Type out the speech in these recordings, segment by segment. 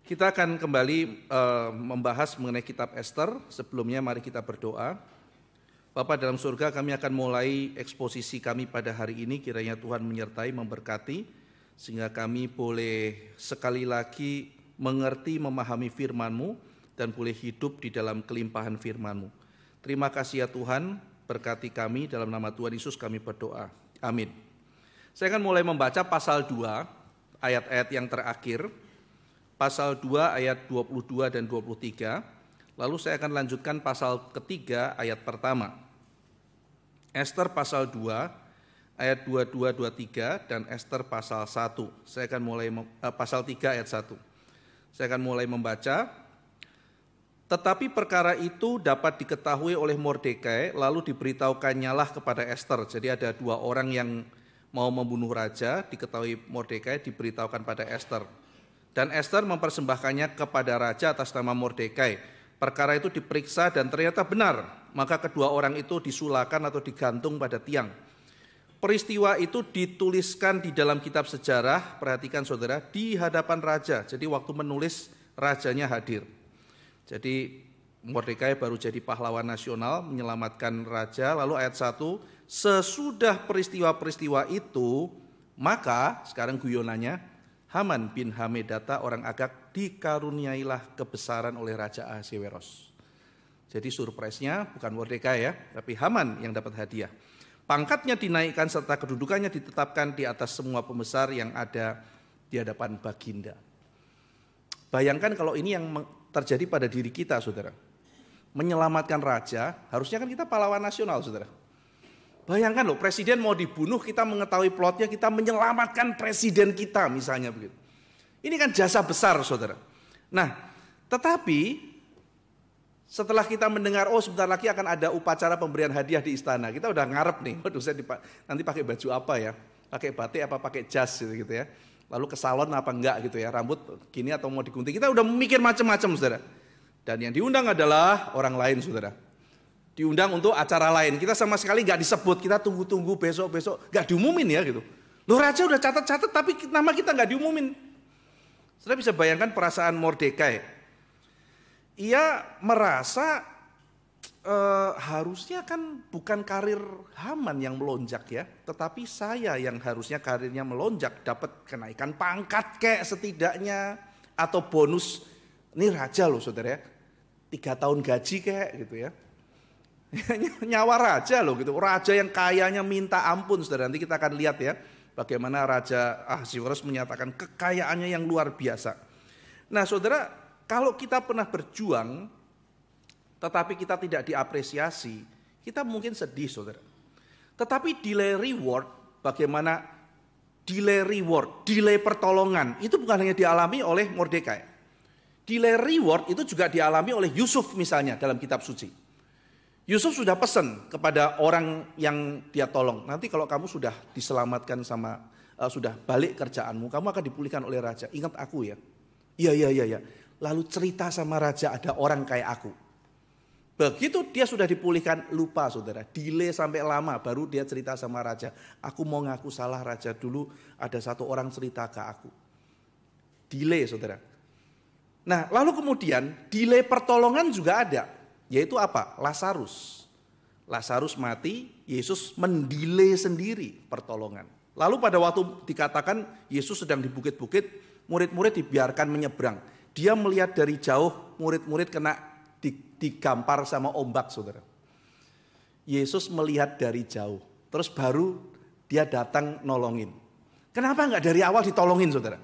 Kita akan kembali membahas mengenai kitab Ester. Sebelumnya mari kita berdoa. Bapa dalam surga, kami akan mulai eksposisi kami pada hari ini. Kiranya Tuhan menyertai, memberkati, sehingga kami boleh sekali lagi mengerti, memahami firman-Mu, dan boleh hidup di dalam kelimpahan firman-Mu. Terima kasih ya Tuhan, berkati kami, dalam nama Tuhan Yesus kami berdoa. Amin. Saya akan mulai membaca pasal 2, ayat-ayat yang terakhir. Pasal 2 ayat 22 dan 23, lalu saya akan lanjutkan pasal ketiga ayat pertama. Ester pasal 2 ayat 22-23 dan Ester pasal 1. Saya akan mulai pasal 3 ayat 1. Saya akan mulai membaca. Tetapi perkara itu dapat diketahui oleh Mordekai, lalu diberitaukannyalah kepada Ester. Jadi ada dua orang yang mau membunuh raja, diketahui Mordekai, diberitahukan pada Ester. Dan Ester mempersembahkannya kepada raja atas nama Mordekai. Perkara itu diperiksa dan ternyata benar. Maka kedua orang itu disulakan atau digantung pada tiang. Peristiwa itu dituliskan di dalam kitab sejarah, perhatikan saudara, di hadapan raja. Jadi waktu menulis rajanya hadir. Jadi Mordekai baru jadi pahlawan nasional, menyelamatkan raja. Lalu ayat 1, sesudah peristiwa-peristiwa itu, maka sekarang guyonannya, Haman bin Hamedata orang Agag dikaruniailah kebesaran oleh Raja Ahasweros. Jadi surprise-nya bukan Mordekai ya, tapi Haman yang dapat hadiah. Pangkatnya dinaikkan serta kedudukannya ditetapkan di atas semua pembesar yang ada di hadapan Baginda. Bayangkan kalau ini yang terjadi pada diri kita, saudara. Menyelamatkan raja, harusnya kan kita pahlawan nasional, saudara. Bayangkan loh, presiden mau dibunuh, kita mengetahui plotnya, kita menyelamatkan presiden kita misalnya begitu. Ini kan jasa besar saudara. Nah, tetapi setelah kita mendengar, oh sebentar lagi akan ada upacara pemberian hadiah di istana. Kita udah ngarep nih, waduh saya nanti pakai baju apa ya, pakai batik apa pakai jas gitu ya. Lalu ke salon apa enggak gitu ya, rambut gini atau mau digunting. Kita udah mikir macam-macam saudara. Dan yang diundang adalah orang lain saudara. Diundang untuk acara lain, kita sama sekali nggak disebut, kita tunggu-tunggu besok-besok, nggak diumumin ya gitu. Loh raja udah catat-catat tapi nama kita nggak diumumin. Saudara bisa bayangkan perasaan Mordekai. Ia merasa harusnya kan bukan karir Haman yang melonjak ya, tetapi saya yang harusnya karirnya melonjak, dapat kenaikan pangkat kayak setidaknya, atau bonus, ini raja loh saudara ya, 3 tahun gaji kayak gitu ya. Nyawa raja loh gitu, raja yang kayanya minta ampun saudara. Nanti kita akan lihat ya bagaimana Raja Ahasweros menyatakan kekayaannya yang luar biasa. Nah saudara, kalau kita pernah berjuang tetapi kita tidak diapresiasi, kita mungkin sedih saudara. Tetapi delay reward, bagaimana delay reward, delay pertolongan, itu bukan hanya dialami oleh Mordekai. Delay reward itu juga dialami oleh Yusuf misalnya dalam kitab suci. Yusuf sudah pesan kepada orang yang dia tolong, nanti kalau kamu sudah diselamatkan sudah balik kerjaanmu, kamu akan dipulihkan oleh raja. Ingat aku ya. Iya. Lalu cerita sama raja, ada orang kayak aku. Begitu dia sudah dipulihkan, lupa saudara. Delay sampai lama, baru dia cerita sama raja. Aku mau ngaku salah raja, dulu ada satu orang cerita ke aku. Delay saudara. Nah lalu kemudian delay pertolongan juga ada. Yaitu apa? Lazarus. Lazarus mati, Yesus mendelay sendiri pertolongan. Lalu pada waktu dikatakan Yesus sedang di bukit-bukit, murid-murid dibiarkan menyeberang. Dia melihat dari jauh, murid-murid kena digampar sama ombak saudara. Yesus melihat dari jauh, terus baru dia datang nolongin. Kenapa enggak dari awal ditolongin saudara?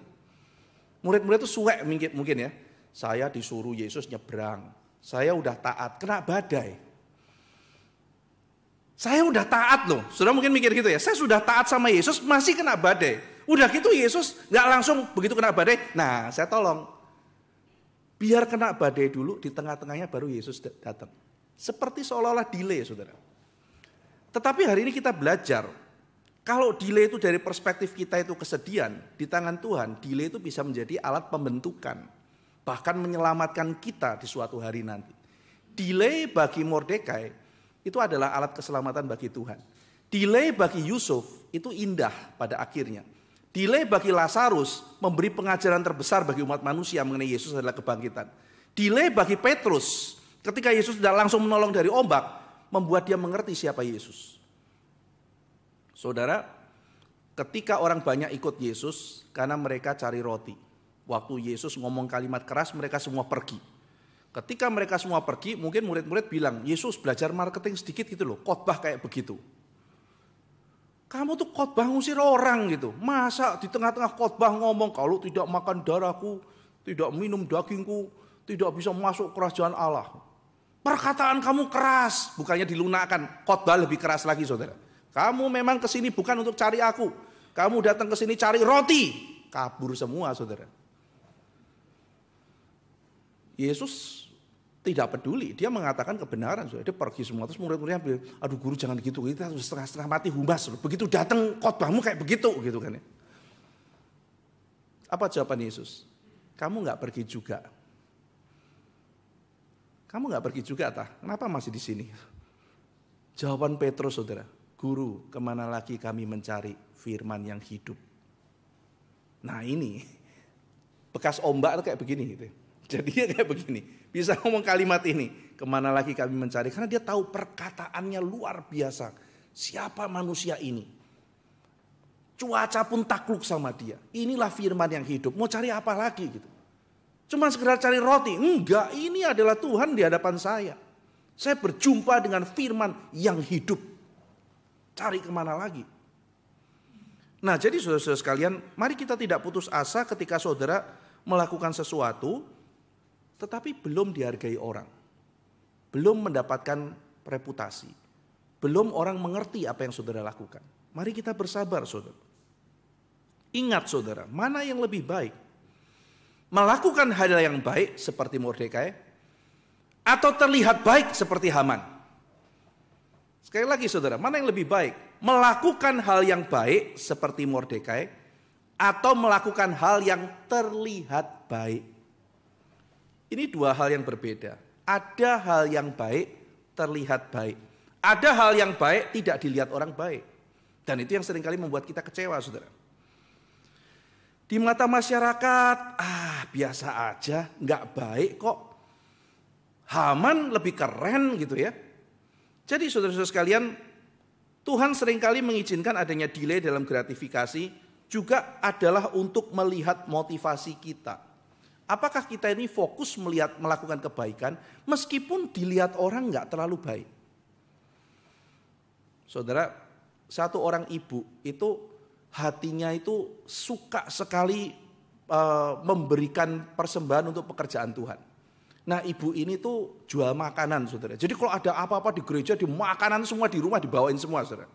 Murid-murid itu suwek mungkin ya. Saya disuruh Yesus nyebrang. Saya udah taat, kena badai. Saya udah taat loh, saudara mungkin mikir gitu ya. Saya sudah taat sama Yesus, masih kena badai. Udah gitu Yesus gak langsung begitu kena badai, nah saya tolong. Biar kena badai dulu, di tengah-tengahnya baru Yesus datang. Seperti seolah-olah delay saudara. Tetapi hari ini kita belajar, kalau delay itu dari perspektif kita itu kesedihan, di tangan Tuhan, delay itu bisa menjadi alat pembentukan. Bahkan menyelamatkan kita di suatu hari nanti. Delay bagi Mordekai itu adalah alat keselamatan bagi Tuhan. Delay bagi Yusuf itu indah pada akhirnya. Delay bagi Lazarus memberi pengajaran terbesar bagi umat manusia mengenai Yesus adalah kebangkitan. Delay bagi Petrus ketika Yesus tidak langsung menolong dari ombak membuat dia mengerti siapa Yesus. Saudara, ketika orang banyak ikut Yesus karena mereka cari roti. Waktu Yesus ngomong kalimat keras mereka semua pergi. Ketika mereka semua pergi mungkin murid-murid bilang, Yesus belajar marketing sedikit gitu loh, khotbah kayak begitu. Kamu tuh khotbah ngusir orang gitu. Masa di tengah-tengah khotbah ngomong kalau tidak makan darahku, tidak minum dagingku, tidak bisa masuk kerajaan Allah. Perkataan kamu keras, bukannya dilunakkan. Khotbah lebih keras lagi saudara. Kamu memang kesini bukan untuk cari aku. Kamu datang ke sini cari roti. Kabur semua saudara. Yesus tidak peduli, dia mengatakan kebenaran. Dia pergi semua, terus murid-muridnya bilang, aduh guru jangan gitu, kita harus setengah-setengah mati humas. Begitu datang khotbahmu kayak begitu gitu kan ya. Apa jawaban Yesus? Kamu gak pergi juga. Kamu gak pergi juga tah? Kenapa masih di sini? Jawaban Petrus saudara, guru kemana lagi kami mencari firman yang hidup. Nah ini, bekas ombak kayak begini gitu. Jadinya kayak begini, bisa ngomong kalimat ini, kemana lagi kami mencari, karena dia tahu perkataannya luar biasa. Siapa manusia ini? Cuaca pun takluk sama dia. Inilah firman yang hidup, mau cari apa lagi gitu. Cuma sekedar cari roti, enggak, ini adalah Tuhan di hadapan saya. Saya berjumpa dengan firman yang hidup. Cari kemana lagi? Nah jadi saudara-saudara sekalian, mari kita tidak putus asa ketika saudara melakukan sesuatu tetapi belum dihargai orang, belum mendapatkan reputasi, belum orang mengerti apa yang saudara lakukan. Mari kita bersabar saudara. Ingat saudara, mana yang lebih baik? Melakukan hal yang baik seperti Mordekai, atau terlihat baik seperti Haman? Sekali lagi saudara, mana yang lebih baik? Melakukan hal yang baik seperti Mordekai, atau melakukan hal yang terlihat baik? Ini dua hal yang berbeda. Ada hal yang baik terlihat baik. Ada hal yang baik tidak dilihat orang baik. Dan itu yang seringkali membuat kita kecewa saudara. Di mata masyarakat, biasa aja, nggak baik kok. Haman lebih keren gitu ya. Jadi saudara-saudara sekalian, Tuhan seringkali mengizinkan adanya delay dalam gratifikasi juga adalah untuk melihat motivasi kita. Apakah kita ini fokus melakukan kebaikan meskipun dilihat orang nggak terlalu baik? Saudara, satu orang ibu itu hatinya itu suka sekali memberikan persembahan untuk pekerjaan Tuhan. Nah ibu ini tuh jual makanan saudara. Jadi kalau ada apa-apa di gereja, di makanan semua di rumah dibawain semua saudara.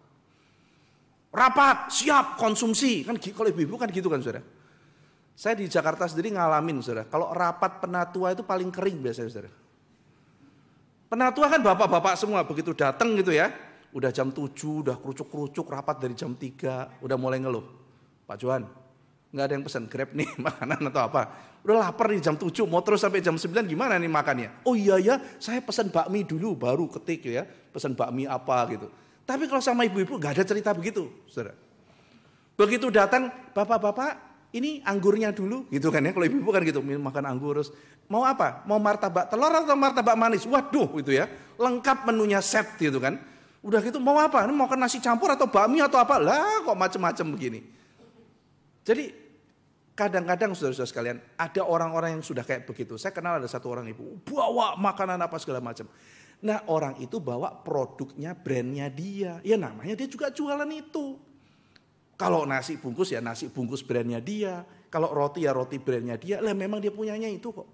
Rapat, siap, konsumsi. Kan kalau ibu-ibu kan gitu kan saudara. Saya di Jakarta sendiri ngalamin saudara, kalau rapat penatua itu paling kering biasanya saudara. Penatua kan bapak-bapak semua, begitu datang gitu ya, udah jam 7, udah kerucuk-kerucuk rapat dari jam 3, udah mulai ngeluh. Pak Johan, gak ada yang pesan Grab nih makanan atau apa. Udah lapar nih jam 7, mau terus sampai jam 9 gimana nih makannya? Oh iya ya, saya pesan bakmi dulu baru ketik ya, pesan bakmi apa gitu. Tapi kalau sama ibu-ibu gak ada cerita begitu saudara. Begitu datang, bapak-bapak, ini anggurnya dulu gitu kan ya, kalau ibu-ibu kan gitu, makan anggur terus mau apa? Mau martabak telur atau martabak manis? Waduh gitu ya, lengkap menunya set gitu kan. Udah gitu mau apa? Ini mau kan nasi campur atau bakmi atau apa? Lah kok macam-macam begini. Jadi kadang-kadang saudara-saudara sekalian ada orang-orang yang sudah kayak begitu. Saya kenal ada satu orang ibu, bawa makanan apa segala macam. Nah orang itu bawa produknya, brandnya dia, ya namanya dia juga jualan itu. Kalau nasi bungkus ya nasi bungkus brandnya dia. Kalau roti ya roti brandnya dia. Lah memang dia punyanya itu kok.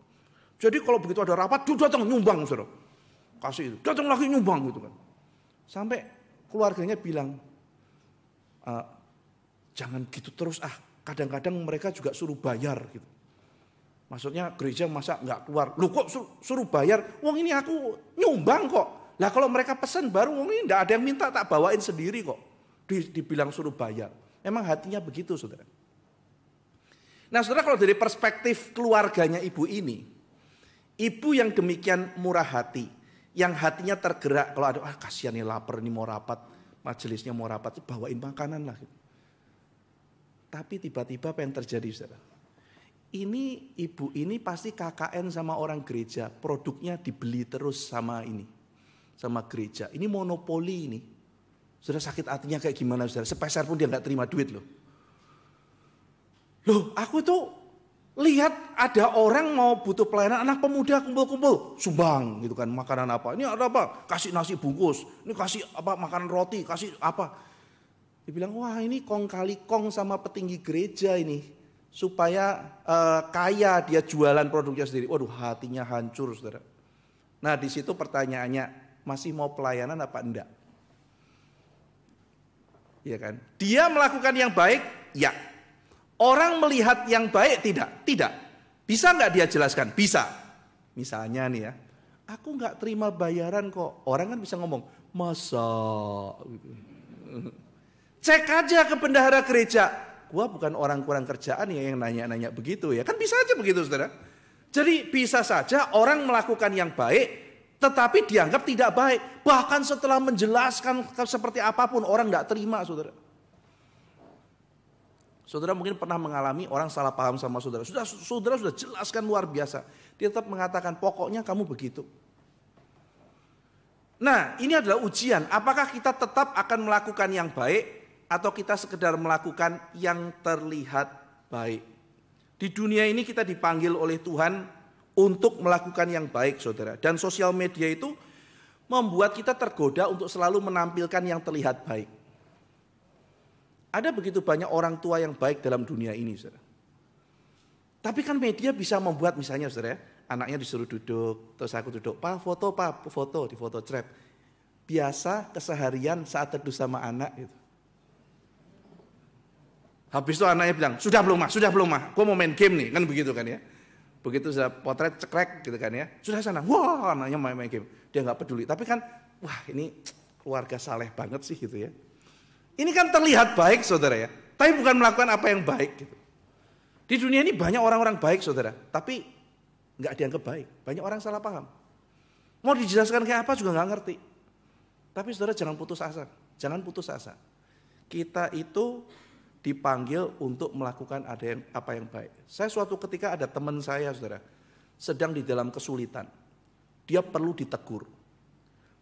Jadi kalau begitu ada rapat, dia datang nyumbang saudara. Kasih itu, datang lagi nyumbang gitu kan. Sampai keluarganya bilang, jangan gitu terus kadang-kadang mereka juga suruh bayar gitu. Maksudnya gereja masa nggak keluar. Loh kok suruh bayar? Wong ini aku nyumbang kok. Lah kalau mereka pesan baru, wong ini nggak ada yang minta, tak bawain sendiri kok. Dibilang suruh bayar. Memang hatinya begitu saudara. Nah saudara, kalau dari perspektif keluarganya ibu ini, ibu yang demikian murah hati, yang hatinya tergerak kalau ada kasihan nih lapar nih mau rapat, majelisnya mau rapat, bawain makanan lah. Tapi tiba-tiba apa yang terjadi, saudara? Ini ibu ini pasti KKN sama orang gereja, produknya dibeli terus sama gereja. Ini monopoli ini. Saudara, sakit hatinya kayak gimana, saudara? Sepeser pun dia nggak terima duit loh. Loh, aku tuh lihat ada orang mau butuh pelayanan, anak pemuda kumpul-kumpul, sumbang gitu kan, makanan apa? Ini ada apa? Kasih nasi bungkus, ini kasih apa? Makanan roti, kasih apa? Dibilang, wah ini kong kali kong sama petinggi gereja ini. Supaya kaya dia jualan produknya sendiri. Waduh, hatinya hancur, saudara. Nah di situ pertanyaannya, masih mau pelayanan apa enggak? Ya kan? Dia melakukan yang baik, ya. Orang melihat yang baik, tidak. Tidak. Bisa enggak dia jelaskan? Bisa. Misalnya nih ya, aku enggak terima bayaran kok. Orang kan bisa ngomong, masa? Cek aja ke bendahara gereja. Gua bukan orang kurang kerjaan ya yang nanya-nanya begitu ya. Kan bisa aja begitu, saudara. Jadi bisa saja orang melakukan yang baik, tetapi dianggap tidak baik. Bahkan setelah menjelaskan seperti apapun, orang tidak terima, saudara. Saudara mungkin pernah mengalami orang salah paham sama saudara. Saudara sudah jelaskan luar biasa. Dia tetap mengatakan, pokoknya kamu begitu. Nah, ini adalah ujian. Apakah kita tetap akan melakukan yang baik, atau kita sekedar melakukan yang terlihat baik. Di dunia ini kita dipanggil oleh Tuhan untuk melakukan yang baik, saudara. Dan sosial media itu membuat kita tergoda untuk selalu menampilkan yang terlihat baik. Ada begitu banyak orang tua yang baik dalam dunia ini, saudara. Tapi kan media bisa membuat misalnya, saudara, anaknya disuruh duduk, terus aku duduk, pak foto, di foto trap. Biasa keseharian saat teduh sama anak gitu. Habis itu anaknya bilang, sudah belum mah, gue mau main game nih, kan begitu kan ya. Begitu sudah potret cekrek gitu kan ya, sudah sana, wah anaknya main game, dia nggak peduli. Tapi kan, wah ini keluarga saleh banget sih gitu ya. Ini kan terlihat baik, saudara ya, tapi bukan melakukan apa yang baik gitu. Di dunia ini banyak orang-orang baik, saudara, tapi nggak dianggap baik. Banyak orang salah paham. Mau dijelaskan kayak apa juga nggak ngerti. Tapi saudara jangan putus asa. Kita itu dipanggil untuk melakukan apa yang baik. Saya suatu ketika ada teman saya, saudara, sedang di dalam kesulitan. Dia perlu ditegur.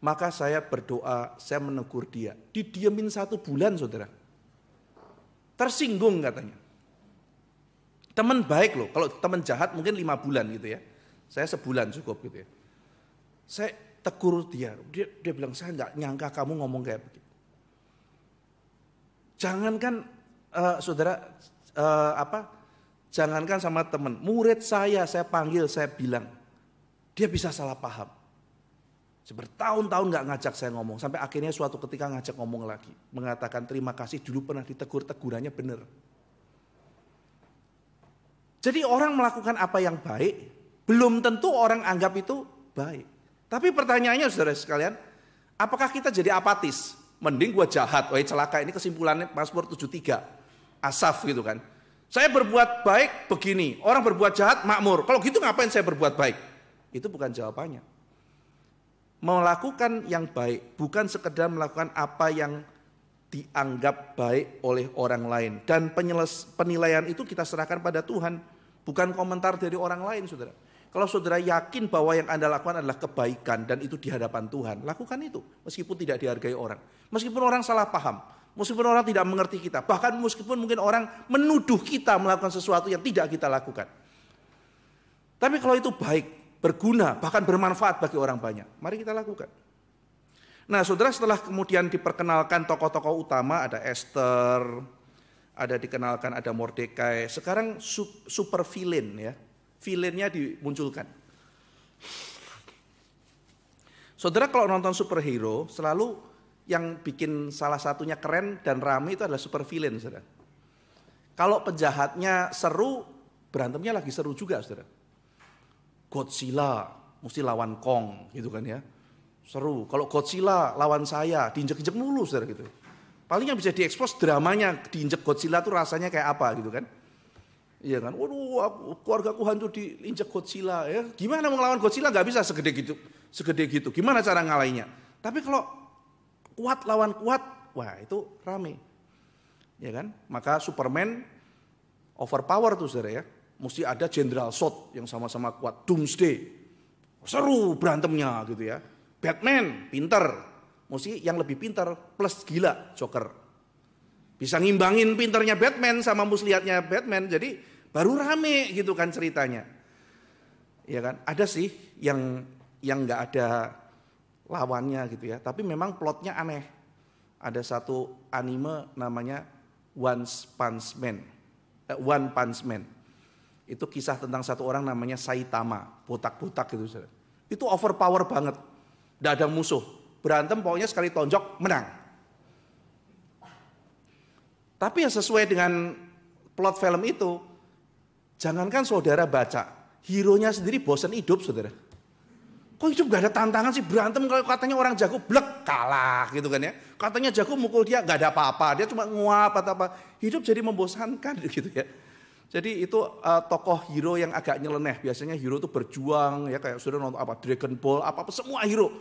Maka saya berdoa, saya menegur dia. Didiamin 1 bulan, saudara. Tersinggung katanya. Teman baik loh, kalau teman jahat mungkin 5 bulan gitu ya. Saya sebulan cukup gitu ya. Saya tegur dia bilang, saya nggak nyangka kamu ngomong kayak begitu. Jangankan jangankan sama teman, murid saya panggil, saya bilang, dia bisa salah paham. Bertahun-tahun nggak ngajak saya ngomong, sampai akhirnya suatu ketika ngajak ngomong lagi, mengatakan terima kasih dulu pernah ditegur, tegurannya benar. Jadi orang melakukan apa yang baik, belum tentu orang anggap itu baik. Tapi pertanyaannya saudara sekalian, apakah kita jadi apatis? Mending gua jahat, celaka, ini kesimpulannya Mazmur 73. Asaf gitu kan. Saya berbuat baik begini, orang berbuat jahat makmur. Kalau gitu ngapain saya berbuat baik? Itu bukan jawabannya. Melakukan yang baik bukan sekedar melakukan apa yang dianggap baik oleh orang lain. Dan penilaian itu kita serahkan pada Tuhan, bukan komentar dari orang lain, saudara. Kalau saudara yakin bahwa yang Anda lakukan adalah kebaikan dan itu di hadapan Tuhan, lakukan itu meskipun tidak dihargai orang. Meskipun orang salah paham, meskipun orang tidak mengerti kita, bahkan meskipun mungkin orang menuduh kita melakukan sesuatu yang tidak kita lakukan. Tapi kalau itu baik, berguna, bahkan bermanfaat bagi orang banyak, mari kita lakukan. Nah saudara, setelah kemudian diperkenalkan tokoh-tokoh utama, ada Esther, ada Mordekai, sekarang super villain ya. Villainnya dimunculkan. Saudara kalau nonton superhero selalu yang bikin salah satunya keren dan rame itu adalah super villain, saudara. Kalau penjahatnya seru, berantemnya lagi seru juga, saudara. Godzilla mesti lawan Kong gitu kan ya. Seru. Kalau Godzilla lawan saya, diinjek-injek mulu, saudara gitu. Paling yang bisa diekspos dramanya diinjek Godzilla tuh rasanya kayak apa gitu kan. Iya kan, waduh keluargaku hancur diinjek Godzilla ya. Gimana mau ngelawan Godzilla, gak bisa segede gitu. Gimana cara ngalahinnya? Tapi kalau kuat lawan kuat, wah itu rame. Ya kan? Maka Superman Overpower tuh saudara ya. Mesti ada General Zod yang sama-sama kuat. Doomsday. Seru berantemnya gitu ya. Batman, pinter. Mesti yang lebih pinter plus gila, Joker. Bisa ngimbangin pinternya Batman sama muslihatnya Batman. Jadi baru rame gitu kan ceritanya. Ya kan? Ada sih yang nggak ada lawannya gitu ya. Tapi memang plotnya aneh. Ada satu anime namanya One Punch Man. Itu kisah tentang satu orang namanya Saitama, botak-botak gitu. Itu overpower banget, tidak ada musuh, berantem pokoknya sekali tonjok menang. Tapi yang sesuai dengan plot film itu, jangankan saudara baca, hero-nya sendiri bosan hidup saudara. Kok hidup gak ada tantangan sih, berantem kalau katanya orang jago blek kalah gitu kan ya. Katanya jago mukul dia gak ada apa-apa, dia cuma nguap atau apa. Hidup jadi membosankan gitu ya. Jadi itu tokoh hero yang agak nyeleneh. Biasanya hero itu berjuang ya, kayak sudah nonton apa Dragon Ball, apa semua hero.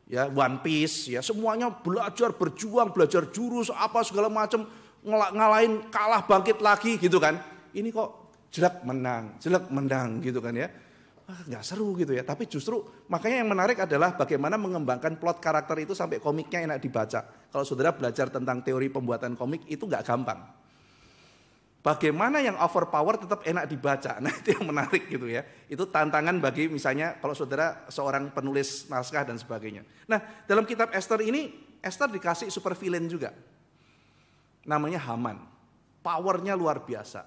Ya, One Piece ya, semuanya belajar berjuang, belajar jurus apa segala macam, ngalahin kalah bangkit lagi gitu kan. Ini kok jelek menang gitu kan ya. Nggak seru gitu ya. Tapi justru makanya yang menarik adalah bagaimana mengembangkan plot karakter itu sampai komiknya enak dibaca. Kalau saudara belajar tentang teori pembuatan komik itu nggak gampang. Bagaimana yang overpower tetap enak dibaca. Nah itu yang menarik gitu ya. Itu tantangan bagi misalnya kalau saudara seorang penulis naskah dan sebagainya. Nah dalam kitab Esther ini, Esther dikasih super villain juga. Namanya Haman. Powernya luar biasa.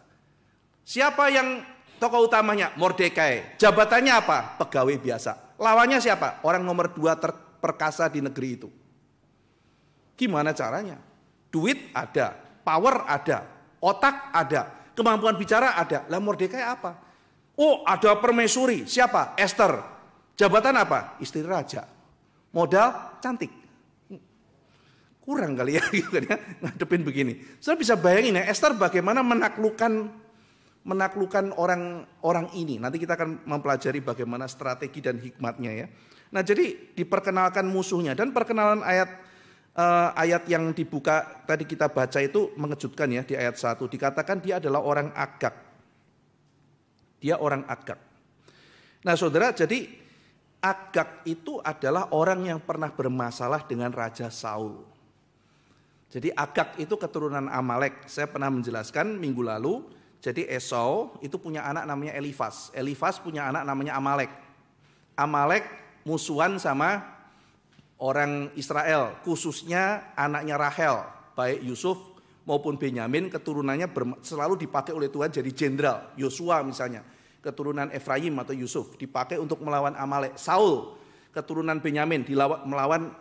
Siapa yang tokoh utamanya? Mordekai. Jabatannya apa? Pegawai biasa. Lawannya siapa? Orang nomor 2 terperkasa di negeri itu. Gimana caranya? Duit ada, power ada. Otak ada, kemampuan bicara ada. Lah Mordekai apa? Oh ada permaisuri, siapa? Esther. Jabatan apa? Istri raja. Modal cantik. Kurang kali ya gitu kan ya, ngadepin begini. Saya bisa bayangin ya Esther bagaimana menaklukkan orang ini. Nanti kita akan mempelajari bagaimana strategi dan hikmatnya ya. Nah jadi diperkenalkan musuhnya dan perkenalan ayat yang dibuka tadi kita baca itu mengejutkan ya di ayat 1. Dikatakan dia adalah orang Agag. Dia orang Agag. Nah saudara jadi Agag itu adalah orang yang pernah bermasalah dengan Raja Saul. Jadi Agag itu keturunan Amalek. Saya pernah menjelaskan minggu lalu. Jadi Esau itu punya anak namanya Elifas. Elifas punya anak namanya Amalek. Amalek musuhan sama orang Israel, khususnya anaknya Rahel, baik Yusuf maupun Benyamin, keturunannya selalu dipakai oleh Tuhan jadi jenderal. Yosua misalnya, keturunan Efraim atau Yusuf, dipakai untuk melawan Amalek. Saul, keturunan Benyamin, melawan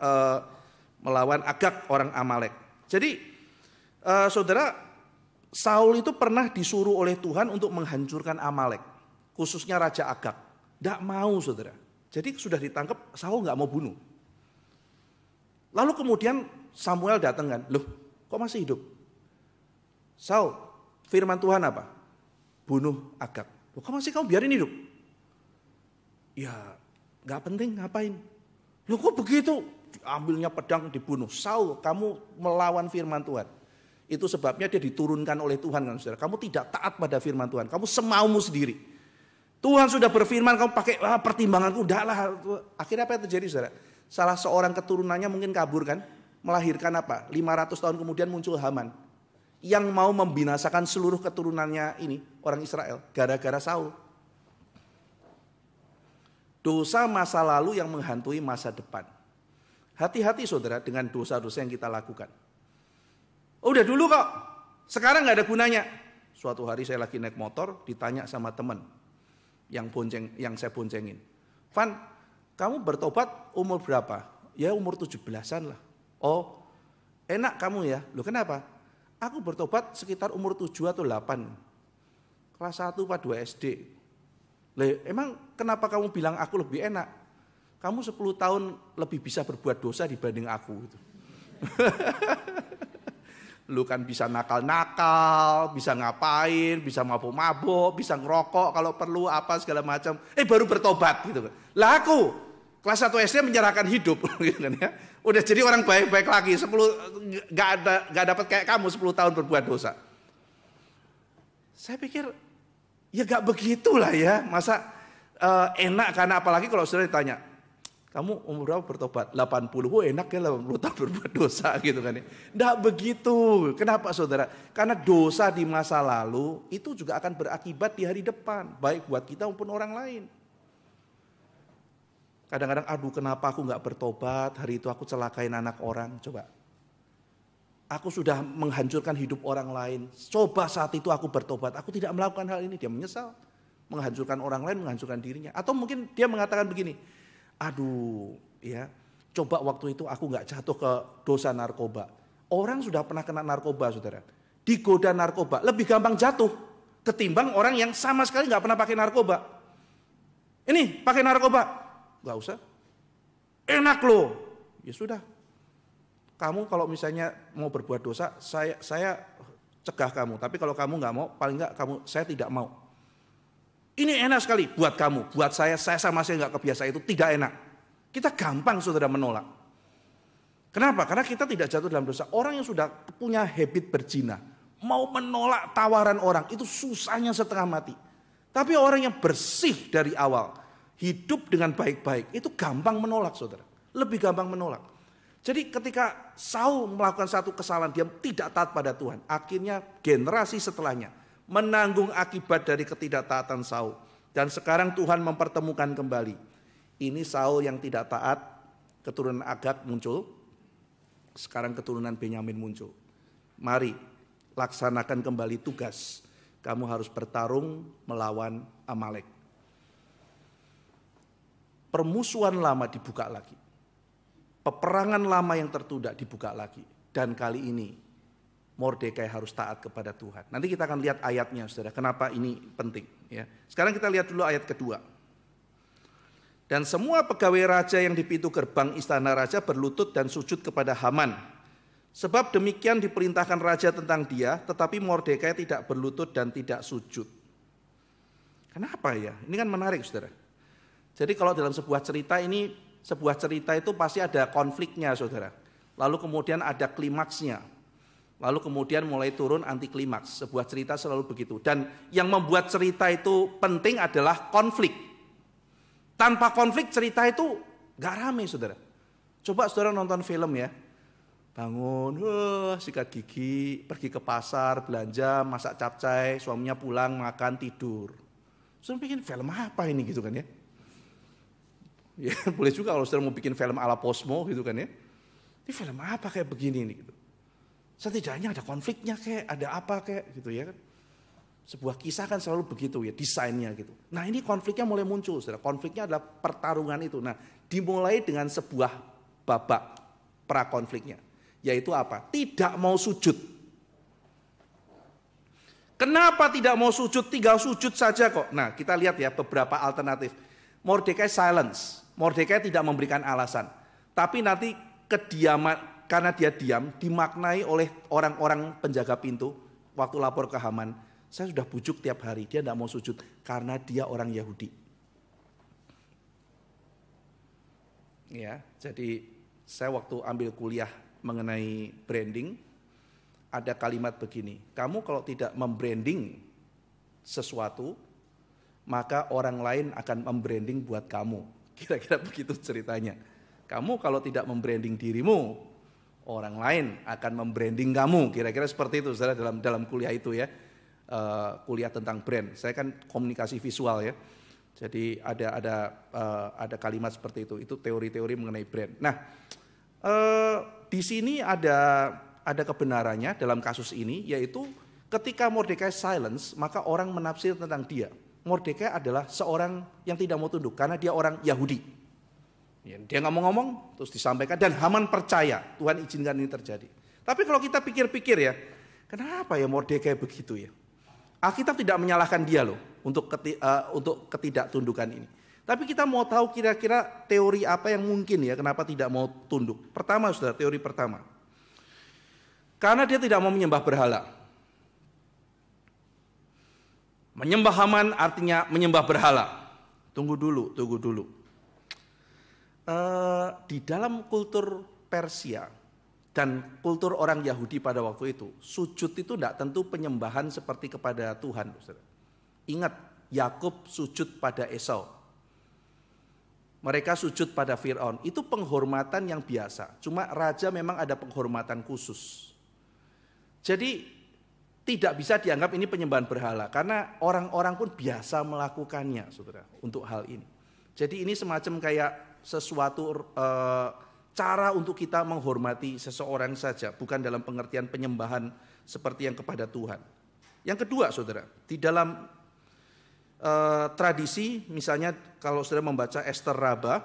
Agag, orang Amalek. Jadi, saudara, Saul itu pernah disuruh oleh Tuhan untuk menghancurkan Amalek, khususnya Raja Agag. Tidak mau, saudara. Jadi sudah ditangkap, Saul nggak mau bunuh. Lalu kemudian Samuel datang kan, loh kok masih hidup? Saul, firman Tuhan apa? Bunuh Agag. Loh kok masih kamu biarin hidup? Ya gak penting ngapain. Loh kok begitu? Ambilnya pedang dibunuh. Saul, kamu melawan firman Tuhan. Itu sebabnya dia diturunkan oleh Tuhan kan saudara. Kamu tidak taat pada firman Tuhan, kamu semaumu sendiri. Tuhan sudah berfirman, kamu pakai pertimbanganku, udahlah. Akhirnya apa yang terjadi saudara? Salah seorang keturunannya mungkin kabur kan, melahirkan apa? 500 tahun kemudian muncul Haman yang mau membinasakan seluruh keturunannya ini, orang Israel, gara-gara Saul. Dosa masa lalu yang menghantui masa depan. Hati-hati saudara dengan dosa-dosa yang kita lakukan. Udah dulu kok, sekarang gak ada gunanya. Suatu hari saya lagi naik motor, ditanya sama teman yang saya boncengin. Van, kamu bertobat umur berapa? Ya umur 17-an lah. Oh enak kamu ya. Loh kenapa? Aku bertobat sekitar umur 7 atau 8. Kelas 1 atau 2 SD. Loh, emang kenapa kamu bilang aku lebih enak? Kamu 10 tahun lebih bisa berbuat dosa dibanding aku. Lu kan bisa nakal-nakal, bisa ngapain, bisa mabuk-mabuk, bisa ngerokok kalau perlu apa segala macam. Baru bertobat gitu. Lah aku kelas 1 SD menyerahkan hidup gitu kan ya. Udah jadi orang baik-baik lagi, 10 enggak dapat kayak kamu 10 tahun berbuat dosa. Saya pikir ya gak begitulah ya, masa enak, karena apalagi kalau saudara ditanya, kamu umur berapa bertobat? 80, enak ya 80 tahun berbuat dosa gitu kan ya. Nggak begitu, kenapa saudara? Karena dosa di masa lalu itu juga akan berakibat di hari depan, baik buat kita maupun orang lain. Kadang-kadang, aduh kenapa aku nggak bertobat, hari itu aku celakain anak orang, coba. Aku sudah menghancurkan hidup orang lain, coba saat itu aku bertobat, aku tidak melakukan hal ini, dia menyesal. Menghancurkan orang lain, menghancurkan dirinya. Atau mungkin dia mengatakan begini, aduh ya, coba waktu itu aku nggak jatuh ke dosa narkoba. Orang sudah pernah kena narkoba saudara, digoda narkoba, lebih gampang jatuh ketimbang orang yang sama sekali nggak pernah pakai narkoba. Ini pakai narkoba, nggak usah, enak loh. Ya sudah, kamu kalau misalnya mau berbuat dosa, saya cegah kamu. Tapi kalau kamu nggak mau, paling nggak saya tidak mau. Ini enak sekali buat kamu, buat saya sama sekali nggak kebiasa, itu tidak enak. Kita gampang saudara menolak. Kenapa? Karena kita tidak jatuh dalam dosa. Orang yang sudah punya habit berzina, mau menolak tawaran orang, itu susahnya setengah mati. Tapi orang yang bersih dari awal, hidup dengan baik-baik, itu gampang menolak saudara. Lebih gampang menolak. Jadi ketika Saul melakukan satu kesalahan, dia tidak taat pada Tuhan. Akhirnya generasi setelahnya menanggung akibat dari ketidaktaatan Saul. Dan sekarang Tuhan mempertemukan kembali. Ini Saul yang tidak taat, keturunan Agag muncul. Sekarang keturunan Benyamin muncul. Mari laksanakan kembali tugas. Kamu harus bertarung melawan Amalek. Permusuhan lama dibuka lagi. Peperangan lama yang tertunda dibuka lagi. Dan kali ini Mordekai harus taat kepada Tuhan. Nanti kita akan lihat ayatnya saudara, kenapa ini penting. Ya. Sekarang kita lihat dulu ayat kedua. Dan semua pegawai raja yang di pintu gerbang istana raja berlutut dan sujud kepada Haman. Sebab demikian diperintahkan raja tentang dia, tetapi Mordekai tidak berlutut dan tidak sujud. Kenapa ya? Ini kan menarik saudara. Jadi kalau dalam sebuah cerita ini, sebuah cerita itu pasti ada konfliknya saudara. Lalu kemudian ada klimaksnya. Lalu kemudian mulai turun anti klimaks. Sebuah cerita selalu begitu. Dan yang membuat cerita itu penting adalah konflik. Tanpa konflik cerita itu gak rame saudara. Coba saudara nonton film ya. Bangun, sikat gigi, pergi ke pasar, belanja, masak capcay, suaminya pulang, makan, tidur. Saudara bikin film apa ini gitu kan ya. Ya boleh juga kalau saudara mau bikin film ala Posmo gitu kan ya. Ini film apa kayak begini nih gitu. Setidaknya ada konfliknya kayak, ada apa kayak gitu ya kan. Sebuah kisah kan selalu begitu ya, desainnya gitu. Nah ini konfliknya mulai muncul, saudara. Konfliknya adalah pertarungan itu. Nah dimulai dengan sebuah babak prakonfliknya. Yaitu apa? Tidak mau sujud. Kenapa tidak mau sujud? Tinggal sujud saja kok. Nah kita lihat ya beberapa alternatif. Mordekai silence. Mordekai tidak memberikan alasan. Tapi nanti kediaman, karena dia diam, dimaknai oleh orang-orang penjaga pintu. Waktu lapor ke Haman, saya sudah bujuk tiap hari, dia tidak mau sujud. Karena dia orang Yahudi. Ya, jadi saya waktu ambil kuliah mengenai branding, ada kalimat begini, kamu kalau tidak membranding sesuatu, maka orang lain akan membranding buat kamu. Kira-kira begitu ceritanya. Kamu kalau tidak membranding dirimu, orang lain akan membranding kamu. Kira-kira seperti itu saudara dalam kuliah itu ya. Kuliah tentang brand. Saya kan komunikasi visual ya. Jadi ada kalimat seperti itu. Itu teori-teori mengenai brand. Nah, di sini ada kebenarannya dalam kasus ini, yaitu ketika Mordekai silence, maka orang menafsir tentang dia. Mordekai adalah seorang yang tidak mau tunduk karena dia orang Yahudi. Ya, dia ngomong-ngomong terus disampaikan dan Haman percaya Tuhan izinkan ini terjadi. Tapi kalau kita pikir-pikir ya, kenapa ya Mordekai begitu ya? Alkitab tidak menyalahkan dia loh untuk ketidaktundukan ini. Tapi kita mau tahu kira-kira teori apa yang mungkin ya kenapa tidak mau tunduk. Pertama saudara, teori pertama. Karena dia tidak mau menyembah berhala. Menyembah Haman artinya menyembah berhala. Tunggu dulu. Di dalam kultur Persia Dan kultur orang Yahudi pada waktu itu, sujud itu tidak tentu penyembahan seperti kepada Tuhan. Ingat, Yakub sujud pada Esau. Mereka sujud pada Fir'aun. Itu penghormatan yang biasa. Cuma raja memang ada penghormatan khusus. Jadi tidak bisa dianggap ini penyembahan berhala. Karena orang-orang pun biasa melakukannya, saudara, untuk hal ini. Jadi ini semacam kayak sesuatu cara untuk kita menghormati seseorang saja, bukan dalam pengertian penyembahan seperti yang kepada Tuhan. Yang kedua, saudara, di dalam tradisi, misalnya kalau saudara membaca Ester Rabbah,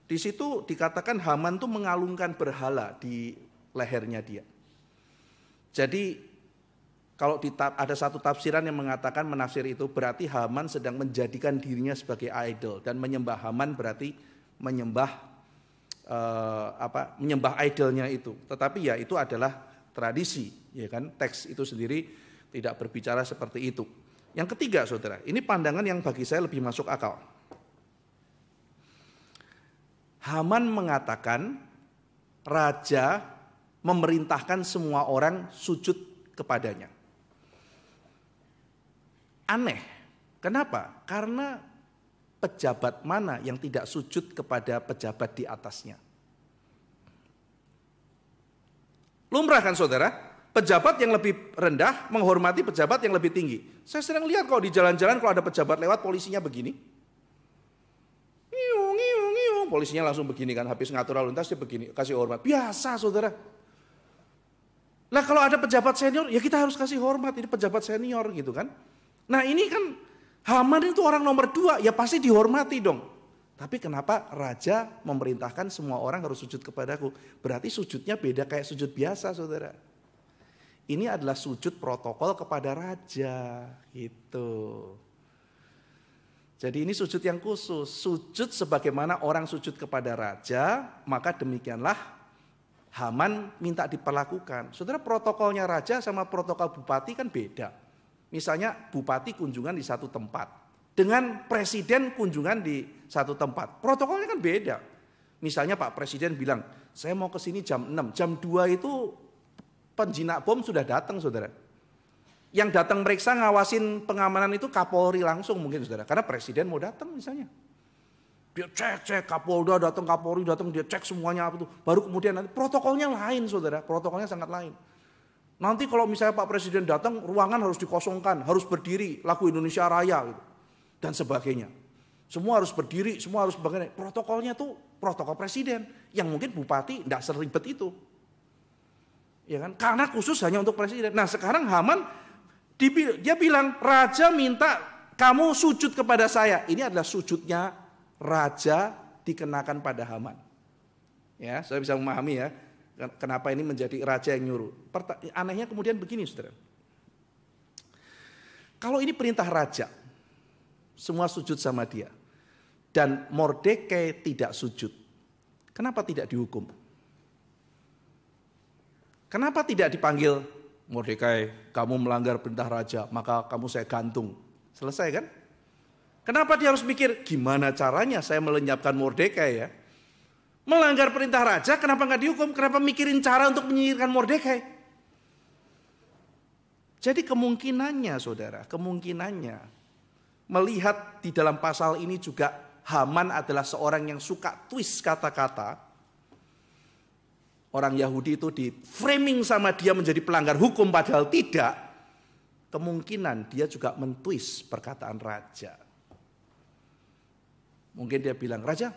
di situ dikatakan Haman tuh mengalungkan berhala di lehernya dia. Jadi kalau ada satu tafsiran yang mengatakan menafsir itu berarti Haman sedang menjadikan dirinya sebagai idol, dan menyembah Haman berarti menyembah idolnya itu. Tetapi ya itu adalah tradisi, ya kan? Teks itu sendiri tidak berbicara seperti itu. Yang ketiga, saudara, ini pandangan yang bagi saya lebih masuk akal. Haman mengatakan raja memerintahkan semua orang sujud kepadanya. Aneh. Kenapa? Karena pejabat mana yang tidak sujud kepada pejabat di atasnya? Lumrah kan, saudara? Pejabat yang lebih rendah menghormati pejabat yang lebih tinggi. Saya sering lihat kalau di jalan-jalan kalau ada pejabat lewat, polisinya begini. Polisinya langsung begini kan, habis ngatur lalu lintas dia begini, kasih hormat. Biasa, saudara. Nah kalau ada pejabat senior, ya kita harus kasih hormat, ini pejabat senior gitu kan. Nah ini kan Haman itu orang nomor 2, ya pasti dihormati dong. Tapi kenapa raja memerintahkan semua orang harus sujud kepadaku? Berarti sujudnya beda kayak sujud biasa, saudara. Ini adalah sujud protokol kepada raja, gitu. Jadi ini sujud yang khusus, sujud sebagaimana orang sujud kepada raja, maka demikianlah Haman minta diperlakukan. Saudara, protokolnya raja sama protokol bupati kan beda. Misalnya bupati kunjungan di satu tempat, dengan presiden kunjungan di satu tempat, protokolnya kan beda. Misalnya Pak Presiden bilang, saya mau ke sini jam 6, jam 2 itu penjinak bom sudah datang, saudara. Yang datang meriksa ngawasin pengamanan itu Kapolri langsung mungkin, saudara, karena presiden mau datang misalnya. Dia cek, Kapolda datang, Kapolri datang, dia cek semuanya apa itu. Baru kemudian nanti protokolnya lain, saudara, protokolnya sangat lain. Nanti kalau misalnya Pak Presiden datang, ruangan harus dikosongkan, harus berdiri, lagu Indonesia Raya gitu, dan sebagainya. Semua harus berdiri, semua harus sebagainya. Protokolnya tuh protokol presiden, yang mungkin bupati tidak seribet itu, ya kan? Karena khusus hanya untuk presiden. Nah sekarang Haman dia bilang, raja minta kamu sujud kepada saya. Ini adalah sujudnya raja dikenakan pada Haman. Ya, saya bisa memahami ya. Kenapa ini menjadi raja yang nyuruh. Anehnya kemudian begini, saudara. Kalau ini perintah raja, semua sujud sama dia, dan Mordekai tidak sujud, kenapa tidak dihukum? Kenapa tidak dipanggil, Mordekai, kamu melanggar perintah raja, maka kamu saya gantung. Selesai kan? Kenapa dia harus mikir, gimana caranya saya melenyapkan Mordekai ya? Melanggar perintah raja, kenapa nggak dihukum? Kenapa mikirin cara untuk menyingkirkan Mordekai? Jadi kemungkinannya, saudara, kemungkinannya melihat di dalam pasal ini juga Haman adalah seorang yang suka twist kata-kata. Orang Yahudi itu di framing sama dia menjadi pelanggar hukum padahal tidak. Kemungkinan dia juga mentwist perkataan raja. Mungkin dia bilang, raja,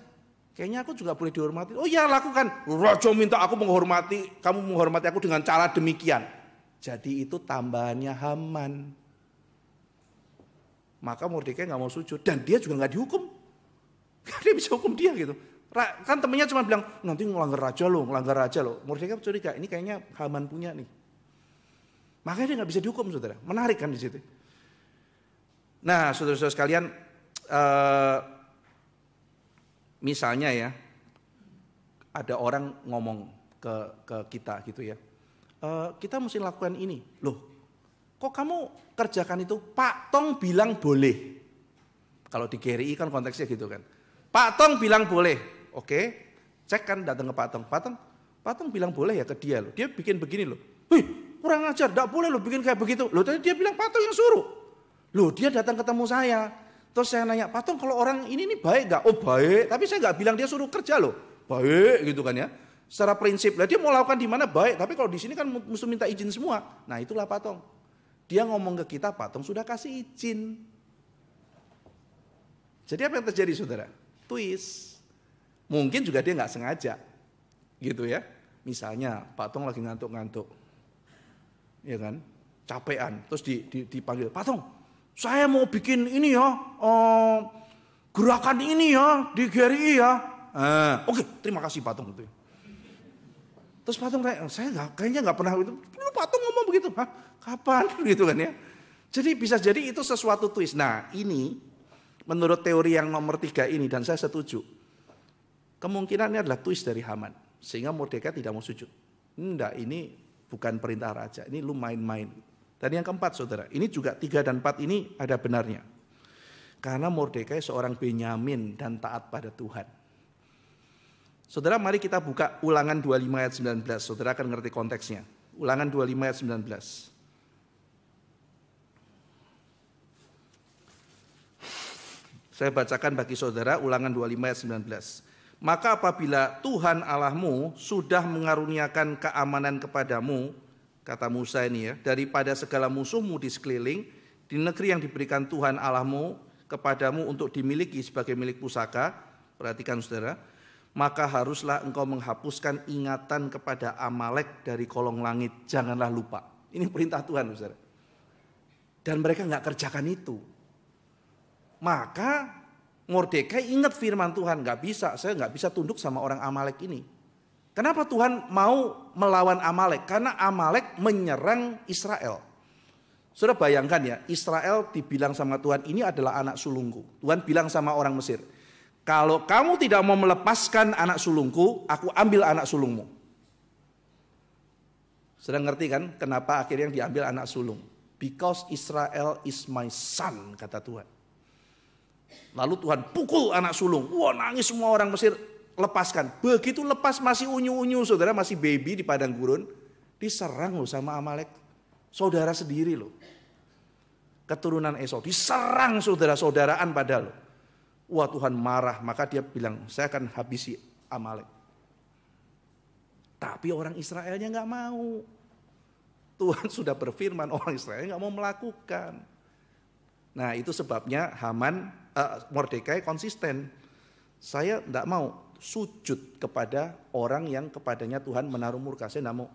kayaknya aku juga boleh dihormati. Oh iya, lakukan. Raja minta aku menghormati, kamu menghormati aku dengan cara demikian. Jadi itu tambahannya Haman. Maka Mordekai nggak mau sujud dan dia juga nggak dihukum. Dia bisa hukum dia gitu. Kan temennya cuma bilang, nanti ngelanggar raja loh. Mordekai curiga, ini kayaknya Haman punya nih. Makanya dia nggak bisa dihukum, saudara. Menarik kan di situ. Nah, saudara-saudara sekalian, misalnya ya, ada orang ngomong ke kita gitu ya, kita mesti lakukan ini. Loh, kok kamu kerjakan itu? Pak Tong bilang boleh. Kalau di GRI kan konteksnya gitu kan. Pak Tong bilang boleh. Oke, cek kan datang ke Pak Tong. Patung bilang boleh ya ke dia loh. Dia bikin begini loh. Wih, kurang ajar, enggak boleh loh bikin kayak begitu. Loh, tadi dia bilang patung yang suruh. Loh, dia datang ketemu saya. Terus saya nanya, patung kalau orang ini nih baik enggak? Oh baik, tapi saya enggak bilang dia suruh kerja loh. Baik gitu kan ya. Secara prinsip, lah dia mau lakukan di mana baik. Tapi kalau di sini kan mesti minta izin semua. Nah itulah patung. Dia ngomong ke kita, patung sudah kasih izin. Jadi apa yang terjadi saudara? Twist. Mungkin juga dia nggak sengaja, gitu ya. Misalnya patung lagi ngantuk-ngantuk, ya kan, capean, terus dipanggil, patung, saya mau bikin ini ya, gerakan ini ya di GRI ya. Oke, terima kasih patung itu. Terus patung saya kayaknya nggak pernah itu. Lu patung ngomong begitu, hah? Kapan? Gitu kan ya. Jadi bisa jadi itu sesuatu twist. Nah ini menurut teori yang nomor 3 ini dan saya setuju. Kemungkinannya adalah twist dari Haman. Sehingga Mordekai tidak mau sujud. Enggak, ini bukan perintah raja. Ini lu main-main. Dan yang keempat saudara, ini juga 3 dan 4 ini ada benarnya. Karena Mordekai seorang Benyamin dan taat pada Tuhan. Saudara mari kita buka Ulangan 25 ayat 19. Saudara akan ngerti konteksnya. Ulangan 25 ayat 19. Saya bacakan bagi saudara Ulangan 25 ayat 19. Maka apabila Tuhan Allahmu sudah mengaruniakan keamanan kepadamu, kata Musa ini ya, daripada segala musuhmu di sekeliling, di negeri yang diberikan Tuhan Allahmu kepadamu untuk dimiliki sebagai milik pusaka, perhatikan saudara, maka haruslah engkau menghapuskan ingatan kepada Amalek dari kolong langit, janganlah lupa. Ini perintah Tuhan saudara. Dan mereka nggak kerjakan itu. Maka Mordekai ingat firman Tuhan, saya nggak bisa tunduk sama orang Amalek ini. Kenapa Tuhan mau melawan Amalek? Karena Amalek menyerang Israel. Saudara bayangkan ya, Israel dibilang sama Tuhan ini adalah anak sulungku. Tuhan bilang sama orang Mesir, kalau kamu tidak mau melepaskan anak sulungku, aku ambil anak sulungmu. Saudara ngerti kan kenapa akhirnya yang diambil anak sulung? Because Israel is my son, kata Tuhan. Lalu Tuhan pukul anak sulung. Wah, nangis semua orang Mesir, lepaskan. Begitu lepas masih unyu-unyu saudara, masih baby di padang gurun, diserang loh sama Amalek. Saudara sendiri loh. Keturunan Esau diserang saudara-saudaraan padahal loh. Wah, Tuhan marah, maka dia bilang, saya akan habisi Amalek. Tapi orang Israelnya nggak mau. Tuhan sudah berfirman, orang Israel nggak mau melakukan. Nah itu sebabnya Mordekai konsisten. Saya tidak mau sujud kepada orang yang kepadanya Tuhan menaruh murka. Saya tidak mau.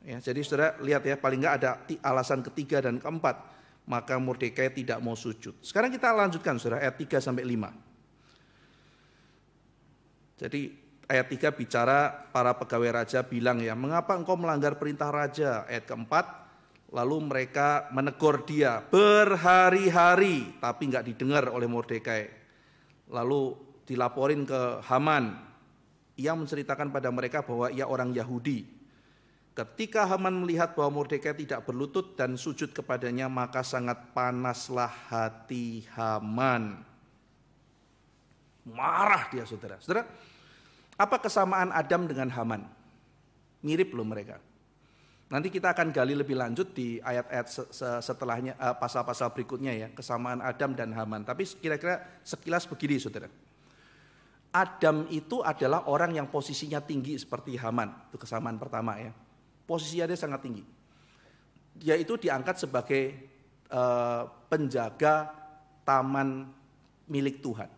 Ya, jadi saudara lihat ya, paling nggak ada alasan ketiga dan keempat. Maka Mordekai tidak mau sujud. Sekarang kita lanjutkan saudara ayat 3 sampai 5. Jadi ayat 3 bicara para pegawai raja bilang ya, mengapa engkau melanggar perintah raja? Ayat keempat. Lalu mereka menegur dia berhari-hari, tapi nggak didengar oleh Mordekai. Lalu dilaporin ke Haman. Ia menceritakan pada mereka bahwa ia orang Yahudi. Ketika Haman melihat bahwa Mordekai tidak berlutut dan sujud kepadanya, maka sangat panaslah hati Haman. Marah dia saudara. Saudara, apa kesamaan Adam dengan Haman? Mirip loh mereka. Nanti kita akan gali lebih lanjut di ayat-ayat setelahnya, pasal-pasal berikutnya ya, kesamaan Adam dan Haman. Tapi kira-kira sekilas begini saudara. Adam itu adalah orang yang posisinya tinggi seperti Haman. Itu kesamaan pertama ya. Posisinya dia sangat tinggi. Dia itu diangkat sebagai penjaga taman milik Tuhan.